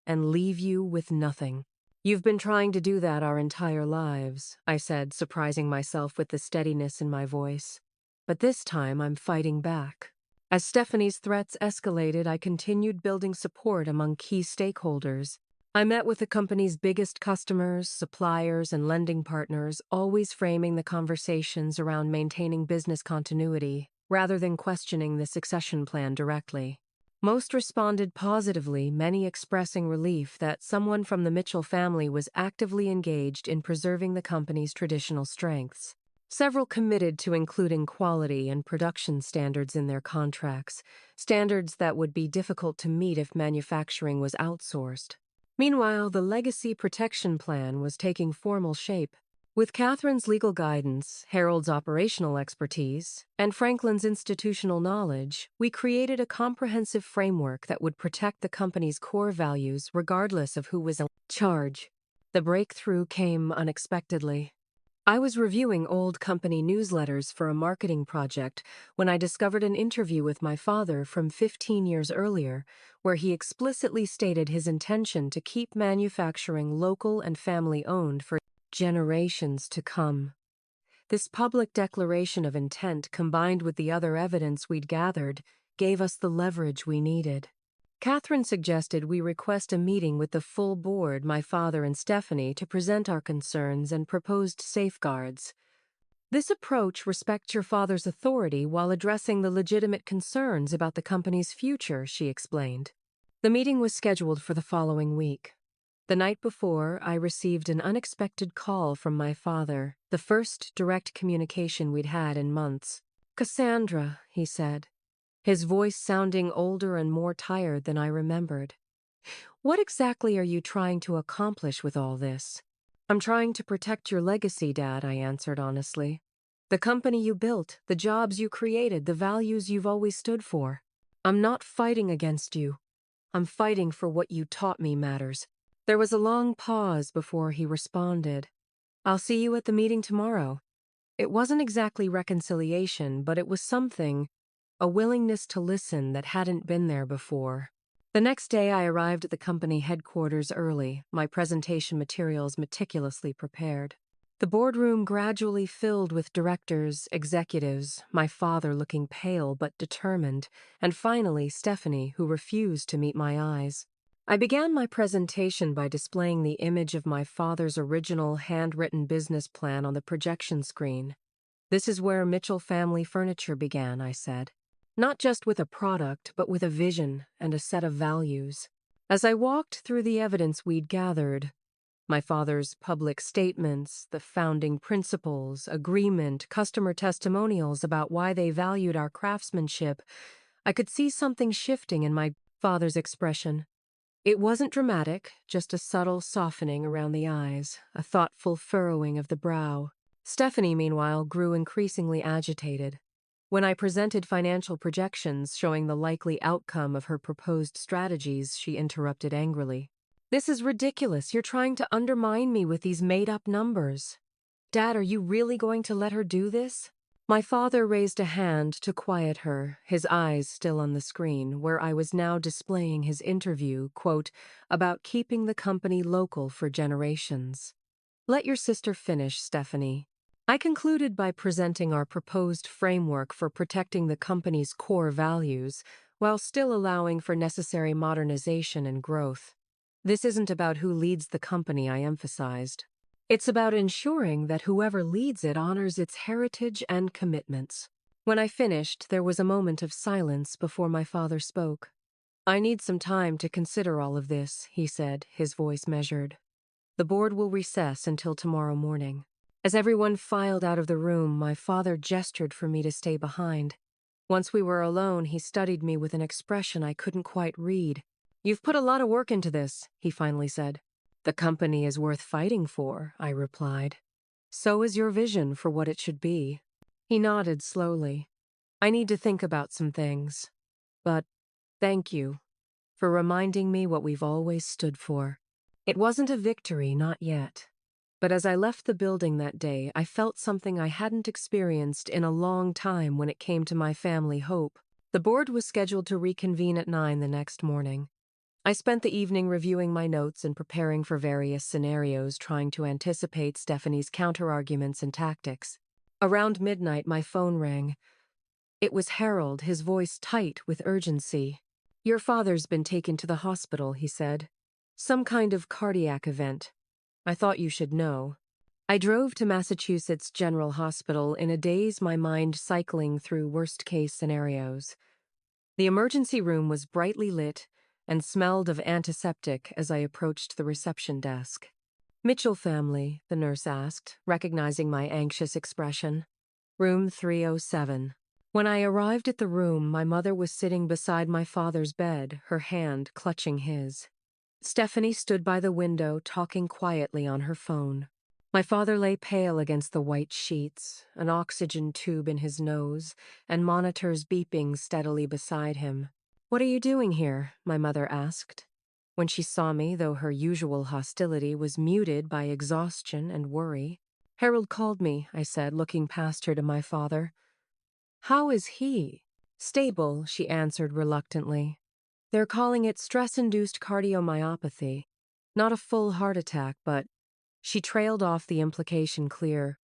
and leave you with nothing." "You've been trying to do that our entire lives," I said, surprising myself with the steadiness in my voice. "But this time I'm fighting back." As Stephanie's threats escalated, I continued building support among key stakeholders. I met with the company's biggest customers, suppliers, and lending partners, always framing the conversations around maintaining business continuity, rather than questioning the succession plan directly. Most responded positively, many expressing relief that someone from the Mitchell family was actively engaged in preserving the company's traditional strengths. Several committed to including quality and production standards in their contracts, standards that would be difficult to meet if manufacturing was outsourced. Meanwhile, the legacy protection plan was taking formal shape. With Catherine's legal guidance, Harold's operational expertise, and Franklin's institutional knowledge, we created a comprehensive framework that would protect the company's core values regardless of who was in charge. The breakthrough came unexpectedly. I was reviewing old company newsletters for a marketing project when I discovered an interview with my father from 15 years earlier, where he explicitly stated his intention to keep manufacturing local and family-owned for generations to come. This public declaration of intent, combined with the other evidence we'd gathered, gave us the leverage we needed. Catherine suggested we request a meeting with the full board, my father and Stephanie, to present our concerns and proposed safeguards. "This approach respects your father's authority while addressing the legitimate concerns about the company's future," she explained. The meeting was scheduled for the following week. The night before, I received an unexpected call from my father, the first direct communication we'd had in months. "Cassandra," he said, his voice sounding older and more tired than I remembered. "What exactly are you trying to accomplish with all this?" "I'm trying to protect your legacy, Dad," I answered honestly. "The company you built, the jobs you created, the values you've always stood for. I'm not fighting against you. I'm fighting for what you taught me matters." There was a long pause before he responded. "I'll see you at the meeting tomorrow." It wasn't exactly reconciliation, but it was something, a willingness to listen that hadn't been there before. The next day I arrived at the company headquarters early, my presentation materials meticulously prepared. The boardroom gradually filled with directors, executives, my father looking pale but determined, and finally Stephanie, who refused to meet my eyes. I began my presentation by displaying the image of my father's original handwritten business plan on the projection screen. "This is where Mitchell family furniture began," I said. "Not just with a product, but with a vision and a set of values." As I walked through the evidence we'd gathered, my father's public statements, the founding principles, agreement, customer testimonials about why they valued our craftsmanship, I could see something shifting in my father's expression. It wasn't dramatic, just a subtle softening around the eyes, a thoughtful furrowing of the brow. Stephanie, meanwhile, grew increasingly agitated. When I presented financial projections showing the likely outcome of her proposed strategies, she interrupted angrily. This is ridiculous. You're trying to undermine me with these made-up numbers. Dad, are you really going to let her do this? My father raised a hand to quiet her, his eyes still on the screen, where I was now displaying his interview, quote, about keeping the company local for generations. Let your sister finish, Stephanie. I concluded by presenting our proposed framework for protecting the company's core values while still allowing for necessary modernization and growth. This isn't about who leads the company, I emphasized. It's about ensuring that whoever leads it honors its heritage and commitments. When I finished, there was a moment of silence before my father spoke. I need some time to consider all of this, he said, his voice measured. The board will recess until tomorrow morning. As everyone filed out of the room, my father gestured for me to stay behind. Once we were alone, he studied me with an expression I couldn't quite read. You've put a lot of work into this, he finally said. The company is worth fighting for, I replied. So is your vision for what it should be. He nodded slowly. I need to think about some things. But thank you for reminding me what we've always stood for. It wasn't a victory, not yet. But as I left the building that day, I felt something I hadn't experienced in a long time when it came to my family hope. The board was scheduled to reconvene at 9 the next morning. I spent the evening reviewing my notes and preparing for various scenarios, trying to anticipate Stephanie's counterarguments and tactics. Around midnight, my phone rang. It was Harold, his voice tight with urgency. Your father's been taken to the hospital, he said. Some kind of cardiac event. I thought you should know. I drove to Massachusetts General Hospital in a daze, my mind cycling through worst-case scenarios. The emergency room was brightly lit and smelled of antiseptic as I approached the reception desk. Mitchell family, the nurse asked, recognizing my anxious expression. Room 307. When I arrived at the room, my mother was sitting beside my father's bed, her hand clutching his. Stephanie stood by the window, talking quietly on her phone. My father lay pale against the white sheets, an oxygen tube in his nose, and monitors beeping steadily beside him. What are you doing here? My mother asked. When she saw me, though her usual hostility was muted by exhaustion and worry. Harold called me, I said, looking past her to my father. How is he? Stable, she answered reluctantly. They're calling it stress-induced cardiomyopathy. Not a full heart attack, but... She trailed off, the implication clear.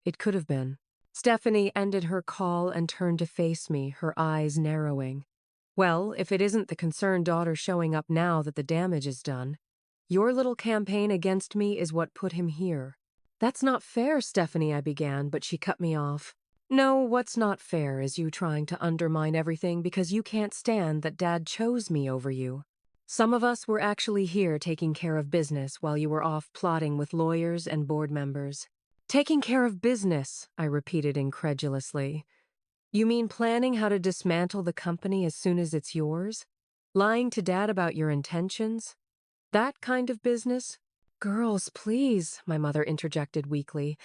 It could have been. Stephanie ended her call and turned to face me, her eyes narrowing. Well, if it isn't the concerned daughter showing up now that the damage is done, your little campaign against me is what put him here. That's not fair, Stephanie, I began, but she cut me off. No, what's not fair is you trying to undermine everything because you can't stand that Dad chose me over you. Some of us were actually here taking care of business while you were off plotting with lawyers and board members. Taking care of business, I repeated incredulously. You mean planning how to dismantle the company as soon as it's yours? Lying to Dad about your intentions? That kind of business? Girls, please, my mother interjected weakly.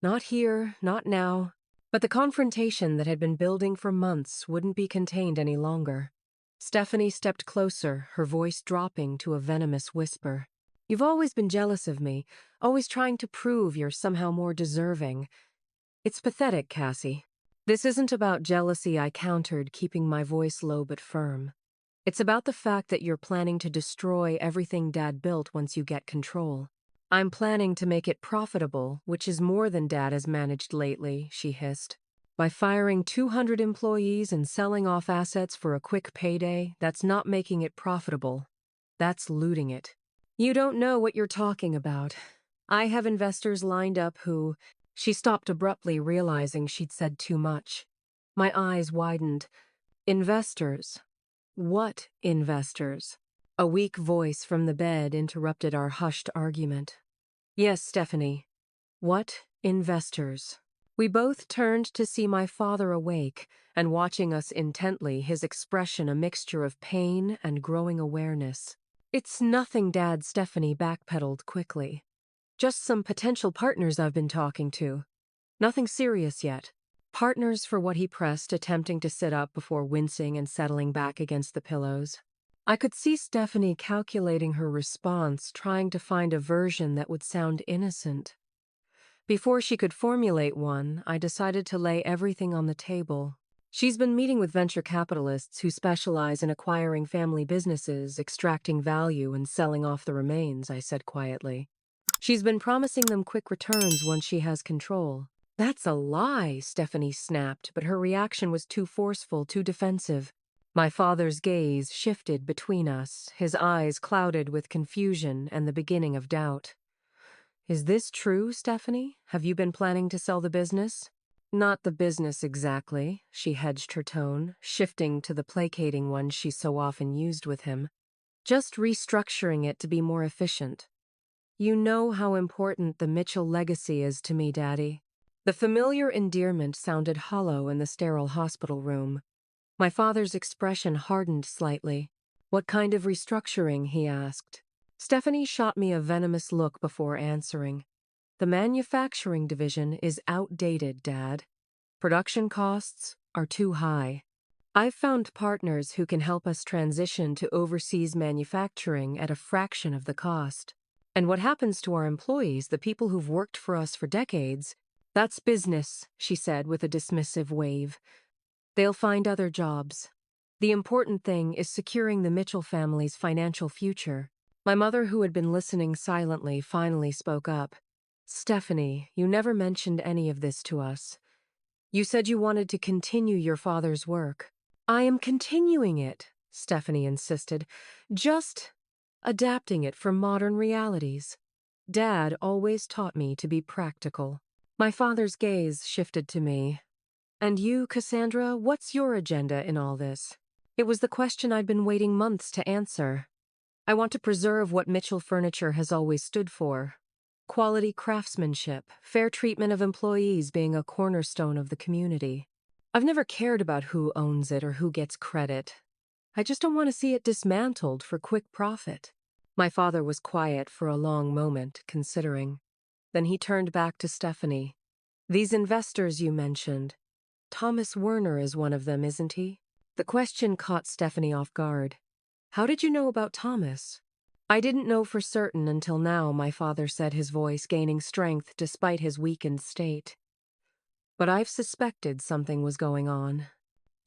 Not here, not now. But the confrontation that had been building for months wouldn't be contained any longer. Stephanie stepped closer, her voice dropping to a venomous whisper. You've always been jealous of me, always trying to prove you're somehow more deserving. It's pathetic, Cassie. This isn't about jealousy, I countered, keeping my voice low but firm. It's about the fact that you're planning to destroy everything Dad built once you get control. I'm planning to make it profitable, which is more than Dad has managed lately, she hissed. By firing 200 employees and selling off assets for a quick payday, that's not making it profitable. That's looting it. You don't know what you're talking about. I have investors lined up who... She stopped abruptly, realizing she'd said too much. My eyes widened. Investors? What investors? A weak voice from the bed interrupted our hushed argument. Yes, Stephanie. What investors? We both turned to see my father awake and watching us intently, his expression a mixture of pain and growing awareness. It's nothing, Dad, Stephanie backpedaled quickly. Just some potential partners I've been talking to. Nothing serious yet. Partners for what he pressed, attempting to sit up before wincing and settling back against the pillows. I could see Stephanie calculating her response, trying to find a version that would sound innocent. Before she could formulate one, I decided to lay everything on the table. She's been meeting with venture capitalists who specialize in acquiring family businesses, extracting value, and selling off the remains, I said quietly. She's been promising them quick returns once she has control. That's a lie, Stephanie snapped, but her reaction was too forceful, too defensive. My father's gaze shifted between us, his eyes clouded with confusion and the beginning of doubt. Is this true, Stephanie? Have you been planning to sell the business? Not the business exactly, she hedged her tone, shifting to the placating one she so often used with him. Just restructuring it to be more efficient. You know how important the Mitchell legacy is to me, Daddy. The familiar endearment sounded hollow in the sterile hospital room. My father's expression hardened slightly. What kind of restructuring, he asked. Stephanie shot me a venomous look before answering. The manufacturing division is outdated, Dad. Production costs are too high. I've found partners who can help us transition to overseas manufacturing at a fraction of the cost. And what happens to our employees, the people who've worked for us for decades? That's business, she said with a dismissive wave. They'll find other jobs. The important thing is securing the Mitchell family's financial future. My mother, who had been listening silently, finally spoke up. Stephanie, you never mentioned any of this to us. You said you wanted to continue your father's work. I am continuing it, Stephanie insisted, just adapting it for modern realities. Dad always taught me to be practical. My father's gaze shifted to me. And you, Cassandra, what's your agenda in all this? It was the question I'd been waiting months to answer. I want to preserve what Mitchell Furniture has always stood for. Quality craftsmanship, fair treatment of employees being a cornerstone of the community. I've never cared about who owns it or who gets credit. I just don't want to see it dismantled for quick profit. My father was quiet for a long moment, considering. Then he turned back to Stephanie. These investors you mentioned. Thomas Werner is one of them, isn't he? The question caught Stephanie off guard. How did you know about Thomas? I didn't know for certain until now, my father said, his voice gaining strength despite his weakened state. But I've suspected something was going on.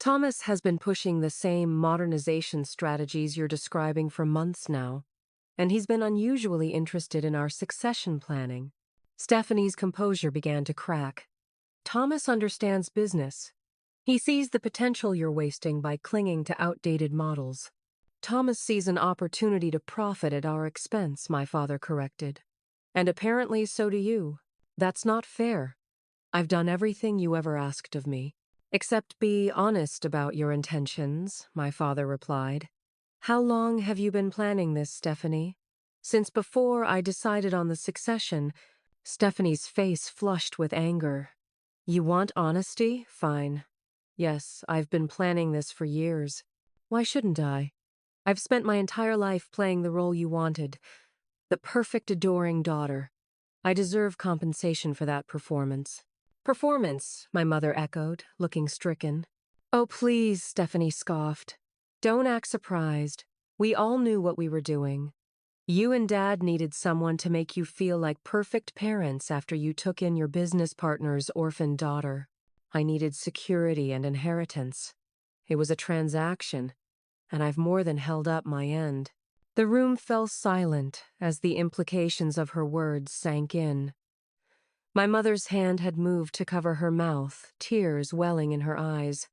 Thomas has been pushing the same modernization strategies you're describing for months now, and he's been unusually interested in our succession planning. Stephanie's composure began to crack. Thomas understands business. He sees the potential you're wasting by clinging to outdated models. Thomas sees an opportunity to profit at our expense, my father corrected. And apparently so do you. That's not fair. I've done everything you ever asked of me. Except be honest about your intentions, my father replied. How long have you been planning this, Stephanie? Since before I decided on the succession. Stephanie's face flushed with anger. You want honesty? Fine. Yes, I've been planning this for years. Why shouldn't I? I've spent my entire life playing the role you wanted. The perfect, adoring daughter. I deserve compensation for that performance. Performance, my mother echoed, looking stricken. Oh, please, Stephanie scoffed. Don't act surprised. We all knew what we were doing. You and Dad needed someone to make you feel like perfect parents after you took in your business partner's orphaned daughter. I needed security and inheritance. It was a transaction, and I've more than held up my end. The room fell silent as the implications of her words sank in. My mother's hand had moved to cover her mouth, tears welling in her eyes.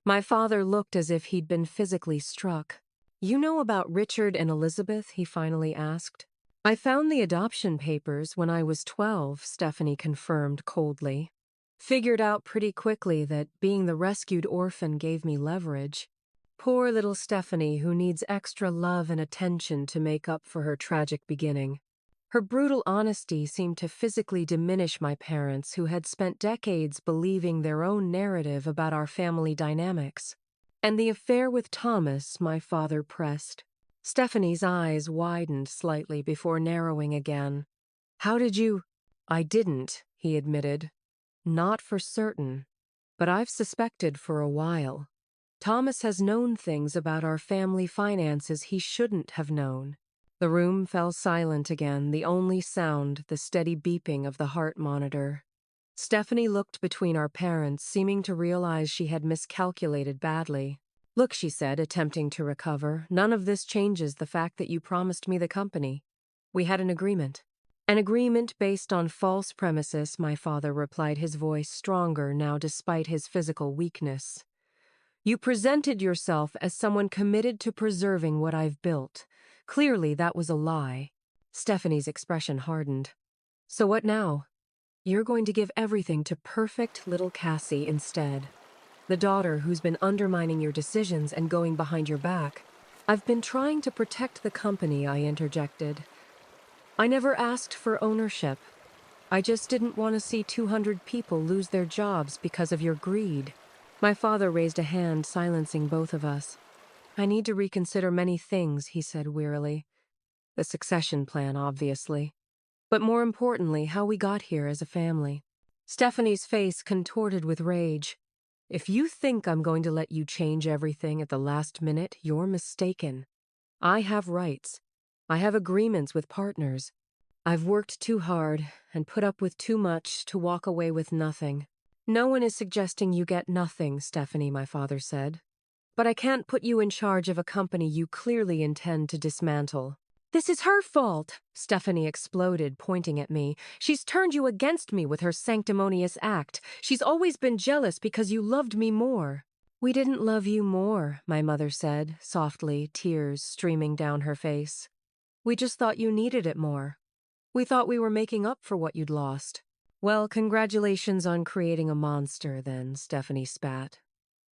My father looked as if he'd been physically struck. You know about Richard and Elizabeth? He finally asked. I found the adoption papers when I was 12, Stephanie confirmed coldly. Figured out pretty quickly that being the rescued orphan gave me leverage. Poor little Stephanie, who needs extra love and attention to make up for her tragic beginning. Her brutal honesty seemed to physically diminish my parents, who had spent decades believing their own narrative about our family dynamics. And the affair with Thomas, my father pressed. Stephanie's eyes widened slightly before narrowing again. How did you? I didn't, he admitted. Not for certain, but I've suspected for a while. Thomas has known things about our family finances he shouldn't have known. The room fell silent again, the only sound the steady beeping of the heart monitor. Stephanie looked between our parents, seeming to realize she had miscalculated badly. "Look," she said, attempting to recover, "none of this changes the fact that you promised me the company. We had an agreement." "An agreement based on false premises," my father replied, his voice stronger now despite his physical weakness. "You presented yourself as someone committed to preserving what I've built. Clearly that was a lie." Stephanie's expression hardened. "So what now? You're going to give everything to perfect little Cassie instead. The daughter who's been undermining your decisions and going behind your back." "I've been trying to protect the company," I interjected. "I never asked for ownership. I just didn't want to see 200 people lose their jobs because of your greed." My father raised a hand, silencing both of us. "I need to reconsider many things," he said wearily. "The succession plan, obviously. But more importantly, how we got here as a family." Stephanie's face contorted with rage. "If you think I'm going to let you change everything at the last minute, you're mistaken. I have rights. I have agreements with partners. I've worked too hard and put up with too much to walk away with nothing." "No one is suggesting you get nothing, Stephanie," my father said. "But I can't put you in charge of a company you clearly intend to dismantle." "This is her fault!" Stephanie exploded, pointing at me. "She's turned you against me with her sanctimonious act. She's always been jealous because you loved me more." "We didn't love you more," my mother said, softly, tears streaming down her face. "We just thought you needed it more. We thought we were making up for what you'd lost." "Well, congratulations on creating a monster, then," Stephanie spat.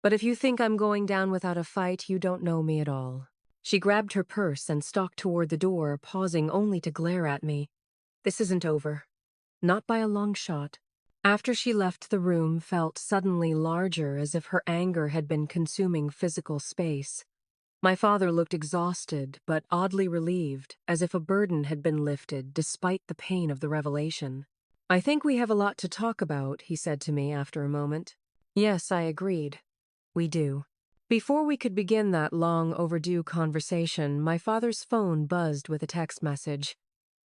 "But if you think I'm going down without a fight, you don't know me at all." She grabbed her purse and stalked toward the door, pausing only to glare at me. "This isn't over. Not by a long shot." After she left, the room felt suddenly larger, as if her anger had been consuming physical space. My father looked exhausted, but oddly relieved, as if a burden had been lifted despite the pain of the revelation. "I think we have a lot to talk about," he said to me after a moment. Yes, I agreed. "We do." Before we could begin that long overdue conversation, my father's phone buzzed with a text message.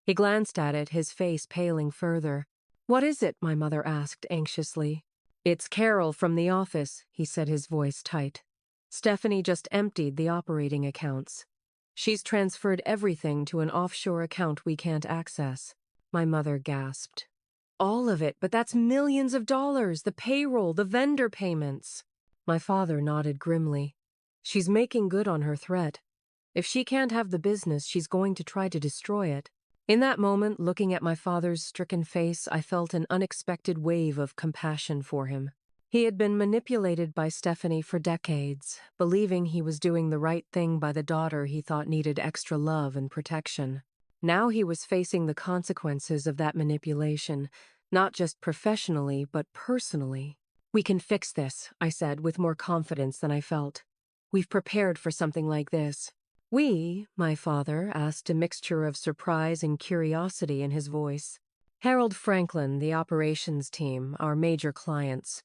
He glanced at it, his face paling further. "What is it?" my mother asked anxiously. "It's Carol from the office," he said, his voice tight. "Stephanie just emptied the operating accounts. She's transferred everything to an offshore account we can't access." My mother gasped. "All of it, but that's millions of dollars, the payroll, the vendor payments." My father nodded grimly. "She's making good on her threat. If she can't have the business, she's going to try to destroy it." In that moment, looking at my father's stricken face, I felt an unexpected wave of compassion for him. He had been manipulated by Stephanie for decades, believing he was doing the right thing by the daughter he thought needed extra love and protection. Now he was facing the consequences of that manipulation, not just professionally, but personally. "We can fix this," I said with more confidence than I felt. "We've prepared for something like this." "We?" my father asked, a mixture of surprise and curiosity in his voice. "Harold Franklin, the operations team, our major clients.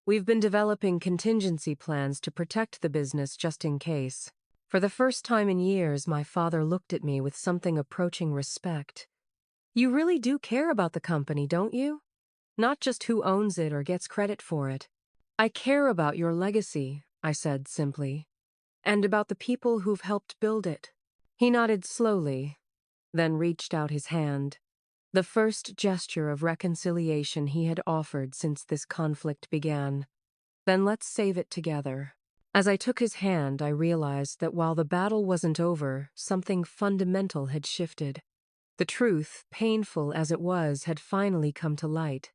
We've been developing contingency plans to protect the business just in case." For the first time in years, my father looked at me with something approaching respect. "You really do care about the company, don't you? Not just who owns it or gets credit for it." "I care about your legacy," I said simply, "and about the people who've helped build it." He nodded slowly, then reached out his hand, the first gesture of reconciliation he had offered since this conflict began. "Then let's save it together." As I took his hand, I realized that while the battle wasn't over, something fundamental had shifted. The truth, painful as it was, had finally come to light.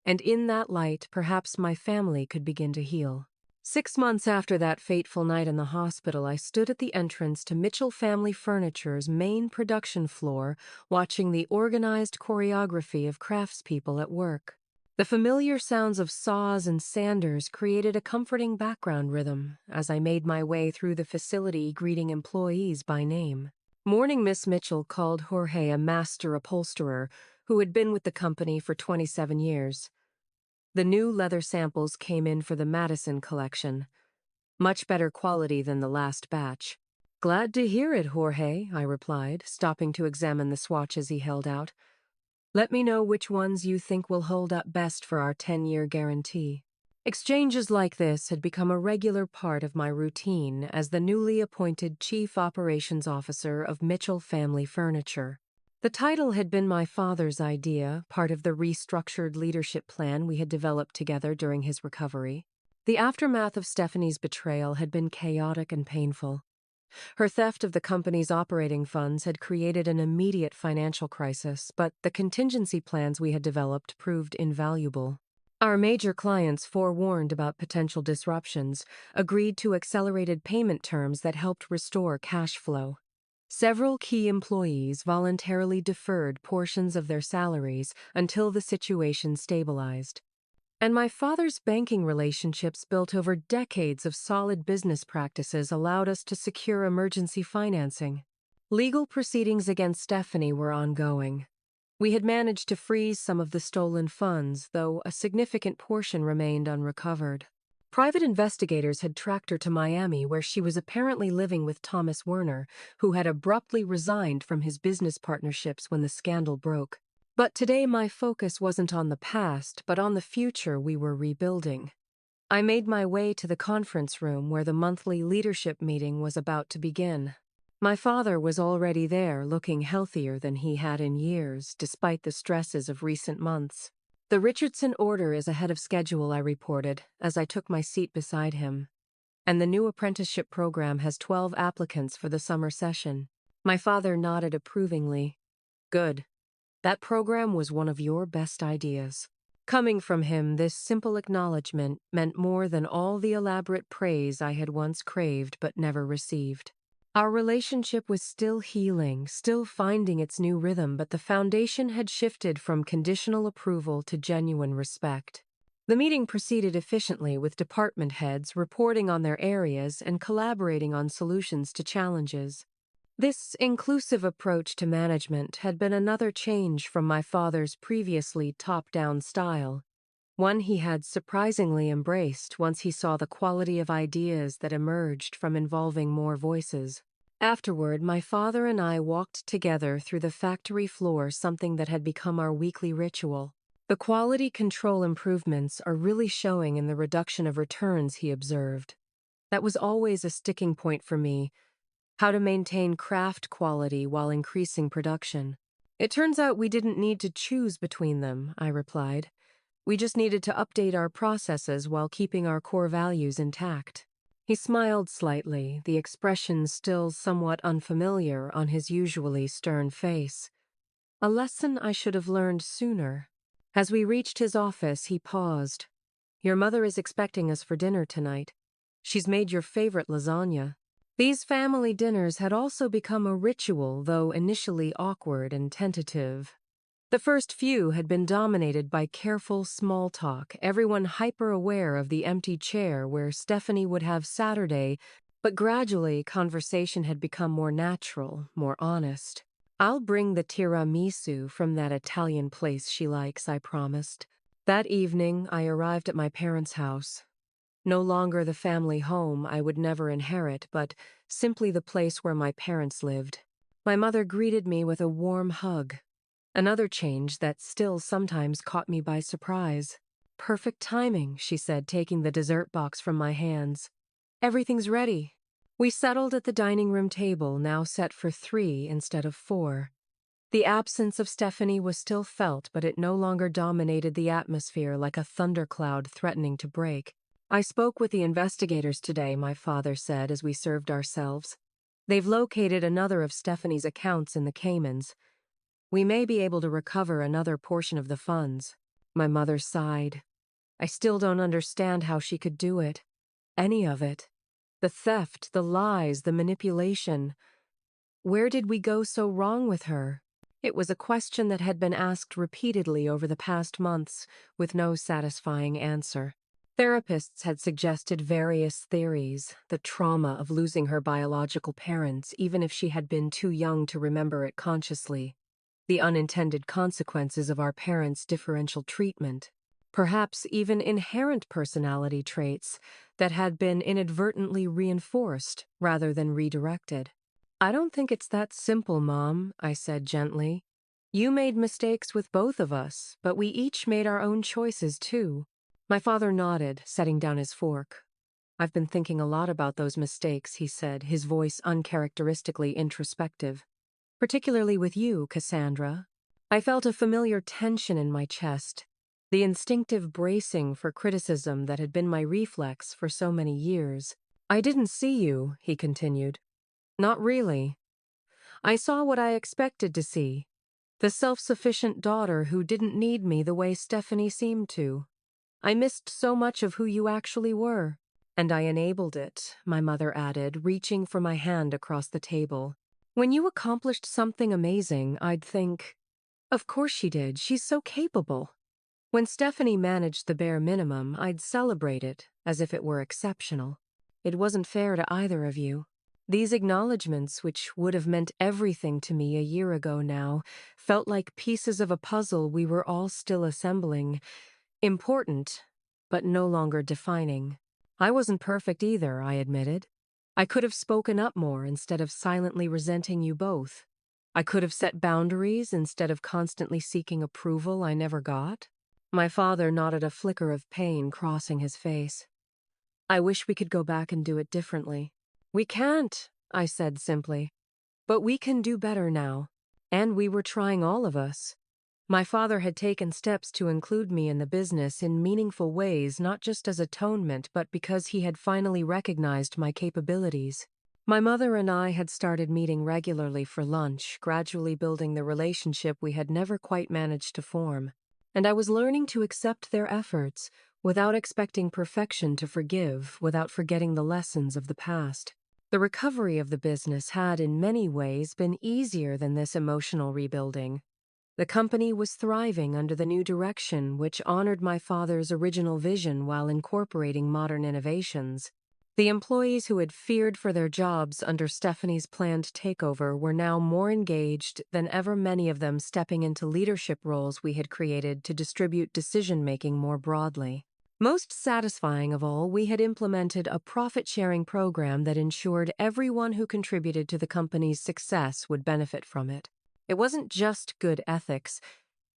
And in that light, perhaps my family could begin to heal. 6 months after that fateful night in the hospital, I stood at the entrance to Mitchell Family Furniture's main production floor, watching the organized choreography of craftspeople at work. The familiar sounds of saws and sanders created a comforting background rhythm as I made my way through the facility, greeting employees by name. Morning Miss Mitchell called Jorge a master upholsterer who had been with the company for 27 years. The new leather samples came in for the Madison collection. Much better quality than the last batch. Glad to hear it, Jorge, I replied, stopping to examine the swatches he held out. Let me know which ones you think will hold up best for our 10-year guarantee. Exchanges like this had become a regular part of my routine as the newly appointed Chief Operations Officer of Mitchell Family Furniture. The title had been my father's idea, part of the restructured leadership plan we had developed together during his recovery. The aftermath of Stephanie's betrayal had been chaotic and painful. Her theft of the company's operating funds had created an immediate financial crisis, but the contingency plans we had developed proved invaluable. Our major clients, forewarned about potential disruptions, agreed to accelerated payment terms that helped restore cash flow. Several key employees voluntarily deferred portions of their salaries until the situation stabilized. And my father's banking relationships, built over decades of solid business practices, allowed us to secure emergency financing. Legal proceedings against Stephanie were ongoing. We had managed to freeze some of the stolen funds, though a significant portion remained unrecovered. Private investigators had tracked her to Miami, where she was apparently living with Thomas Werner, who had abruptly resigned from his business partnerships when the scandal broke. But today my focus wasn't on the past, but on the future we were rebuilding. I made my way to the conference room where the monthly leadership meeting was about to begin. My father was already there, looking healthier than he had in years, despite the stresses of recent months. The Richardson order is ahead of schedule, I reported, as I took my seat beside him. And the new apprenticeship program has 12 applicants for the summer session. My father nodded approvingly. Good. That program was one of your best ideas. Coming from him, this simple acknowledgement meant more than all the elaborate praise I had once craved but never received. Our relationship was still healing, still finding its new rhythm, but the foundation had shifted from conditional approval to genuine respect. The meeting proceeded efficiently, with department heads reporting on their areas and collaborating on solutions to challenges. This inclusive approach to management had been another change from my father's previously top-down style, one he had surprisingly embraced once he saw the quality of ideas that emerged from involving more voices. Afterward, my father and I walked together through the factory floor, something that had become our weekly ritual. The quality control improvements are really showing in the reduction of returns, he observed. That was always a sticking point for me. How to maintain craft quality while increasing production. It turns out we didn't need to choose between them, I replied. We just needed to update our processes while keeping our core values intact. He smiled slightly, the expression still somewhat unfamiliar on his usually stern face. A lesson I should have learned sooner. As we reached his office, he paused. Your mother is expecting us for dinner tonight. She's made your favorite lasagna. These family dinners had also become a ritual, though initially awkward and tentative. The first few had been dominated by careful small talk, everyone hyper-aware of the empty chair where Stephanie would have Saturday, but gradually conversation had become more natural, more honest. I'll bring the tiramisu from that Italian place she likes, I promised. That evening, I arrived at my parents' house. No longer the family home I would never inherit, but simply the place where my parents lived. My mother greeted me with a warm hug. Another change that still sometimes caught me by surprise. Perfect timing, she said, taking the dessert box from my hands. Everything's ready. We settled at the dining room table, now set for 3 instead of 4. The absence of Stephanie was still felt, but it no longer dominated the atmosphere like a thundercloud threatening to break. I spoke with the investigators today, my father said as we served ourselves. They've located another of Stephanie's accounts in the Caymans. We may be able to recover another portion of the funds. My mother sighed. I still don't understand how she could do it. Any of it. The theft, the lies, the manipulation. Where did we go so wrong with her? It was a question that had been asked repeatedly over the past months, with no satisfying answer. Therapists had suggested various theories, the trauma of losing her biological parents, even if she had been too young to remember it consciously, the unintended consequences of our parents' differential treatment. perhaps even inherent personality traits that had been inadvertently reinforced rather than redirected. "I don't think it's that simple, Mom," I said gently. "You made mistakes with both of us, but we each made our own choices too." My father nodded, setting down his fork. "I've been thinking a lot about those mistakes," he said, his voice uncharacteristically introspective. "Particularly with you, Cassandra." I felt a familiar tension in my chest, the instinctive bracing for criticism that had been my reflex for so many years. "I didn't see you," he continued. "Not really. I saw what I expected to see. The self-sufficient daughter who didn't need me the way Stephanie seemed to. I missed so much of who you actually were. And I enabled it," my mother added, reaching for my hand across the table. "When you accomplished something amazing, I'd think, 'Of course she did, she's so capable.' When Stephanie managed the bare minimum, I'd celebrate it as if it were exceptional. It wasn't fair to either of you." These acknowledgments, which would have meant everything to me a year ago now, felt like pieces of a puzzle we were all still assembling. Important, but no longer defining. I wasn't perfect either, I admitted. I could have spoken up more instead of silently resenting you both. I could have set boundaries instead of constantly seeking approval I never got. My father nodded, a flicker of pain crossing his face. "I wish we could go back and do it differently." "We can't," I said simply. "But we can do better now. And we were trying, all of us." My father had taken steps to include me in the business in meaningful ways, not just as atonement, but because he had finally recognized my capabilities. My mother and I had started meeting regularly for lunch, gradually building the relationship we had never quite managed to form. And I was learning to accept their efforts, without expecting perfection to forgive, without forgetting the lessons of the past. The recovery of the business had, in many ways, been easier than this emotional rebuilding. The company was thriving under the new direction, which honored my father's original vision while incorporating modern innovations. The employees who had feared for their jobs under Stephanie's planned takeover were now more engaged than ever, many of them stepping into leadership roles we had created to distribute decision-making more broadly. Most satisfying of all, we had implemented a profit-sharing program that ensured everyone who contributed to the company's success would benefit from it. It wasn't just good ethics.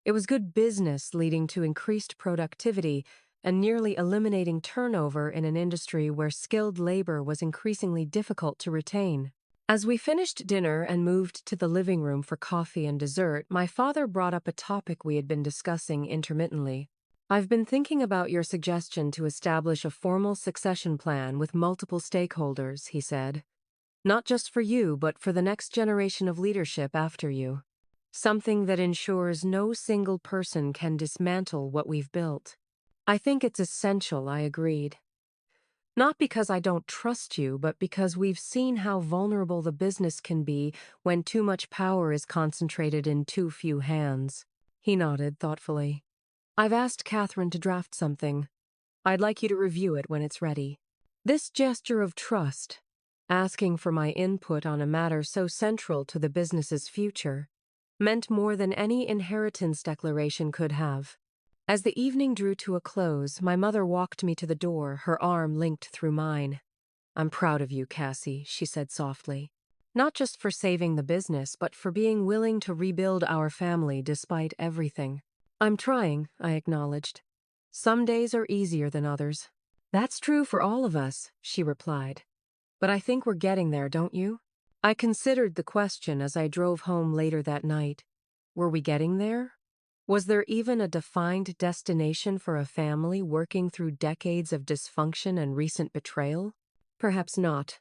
It was good business, leading to increased productivity and nearly eliminating turnover in an industry where skilled labor was increasingly difficult to retain. As we finished dinner and moved to the living room for coffee and dessert, my father brought up a topic we had been discussing intermittently. "I've been thinking about your suggestion to establish a formal succession plan with multiple stakeholders," he said. "Not just for you, but for the next generation of leadership after you. Something that ensures no single person can dismantle what we've built." "I think it's essential," I agreed. "Not because I don't trust you, but because we've seen how vulnerable the business can be when too much power is concentrated in too few hands." He nodded thoughtfully. "I've asked Catherine to draft something. I'd like you to review it when it's ready." This gesture of trust, asking for my input on a matter so central to the business's future, meant more than any inheritance declaration could have. As the evening drew to a close, my mother walked me to the door, her arm linked through mine. "I'm proud of you, Cassie," she said softly. "Not just for saving the business, but for being willing to rebuild our family despite everything." "I'm trying," I acknowledged. "Some days are easier than others." "That's true for all of us," she replied. "But I think we're getting there, don't you?" I considered the question as I drove home later that night. Were we getting there? Was there even a defined destination for a family working through decades of dysfunction and recent betrayal? Perhaps not.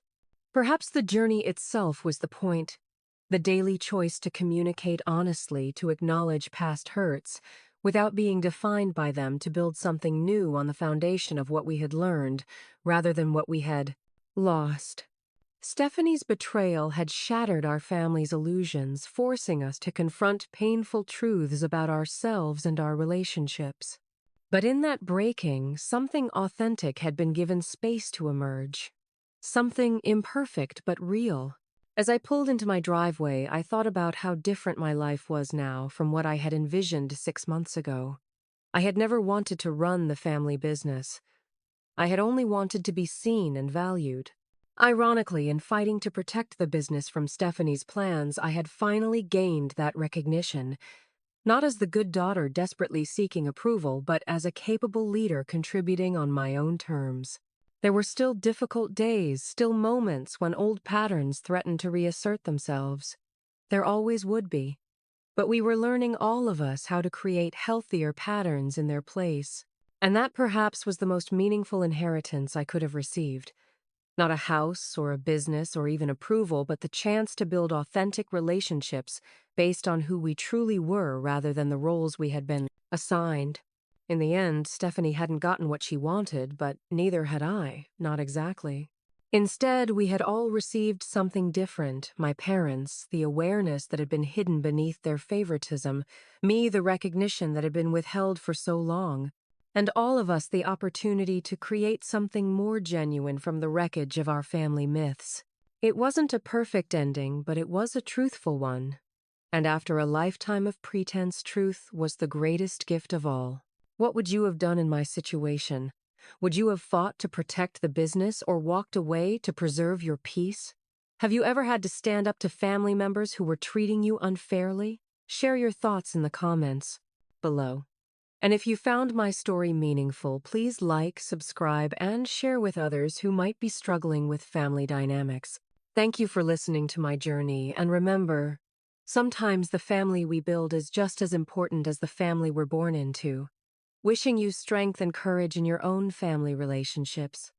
Perhaps the journey itself was the point. The daily choice to communicate honestly, to acknowledge past hurts, without being defined by them, to build something new on the foundation of what we had learned, rather than what we had lost. Stephanie's betrayal had shattered our family's illusions, forcing us to confront painful truths about ourselves and our relationships. But in that breaking, something authentic had been given space to emerge. Something imperfect but real. As I pulled into my driveway, I thought about how different my life was now from what I had envisioned 6 months ago. I had never wanted to run the family business. I had only wanted to be seen and valued. Ironically, in fighting to protect the business from Stephanie's plans, I had finally gained that recognition, not as the good daughter desperately seeking approval, but as a capable leader contributing on my own terms. There were still difficult days, still moments when old patterns threatened to reassert themselves. There always would be. But we were learning, all of us, how to create healthier patterns in their place. And that perhaps was the most meaningful inheritance I could have received. Not a house or a business or even approval, but the chance to build authentic relationships based on who we truly were rather than the roles we had been assigned. In the end, Stephanie hadn't gotten what she wanted, but neither had I, not exactly. Instead, we had all received something different. My parents, the awareness that had been hidden beneath their favoritism, me, the recognition that had been withheld for so long, and all of us the opportunity to create something more genuine from the wreckage of our family myths. It wasn't a perfect ending, but it was a truthful one. And after a lifetime of pretense, truth was the greatest gift of all. What would you have done in my situation? Would you have fought to protect the business or walked away to preserve your peace? Have you ever had to stand up to family members who were treating you unfairly? Share your thoughts in the comments below. And if you found my story meaningful, please like, subscribe, and share with others who might be struggling with family dynamics. Thank you for listening to my journey, and remember, sometimes the family we build is just as important as the family we're born into. Wishing you strength and courage in your own family relationships.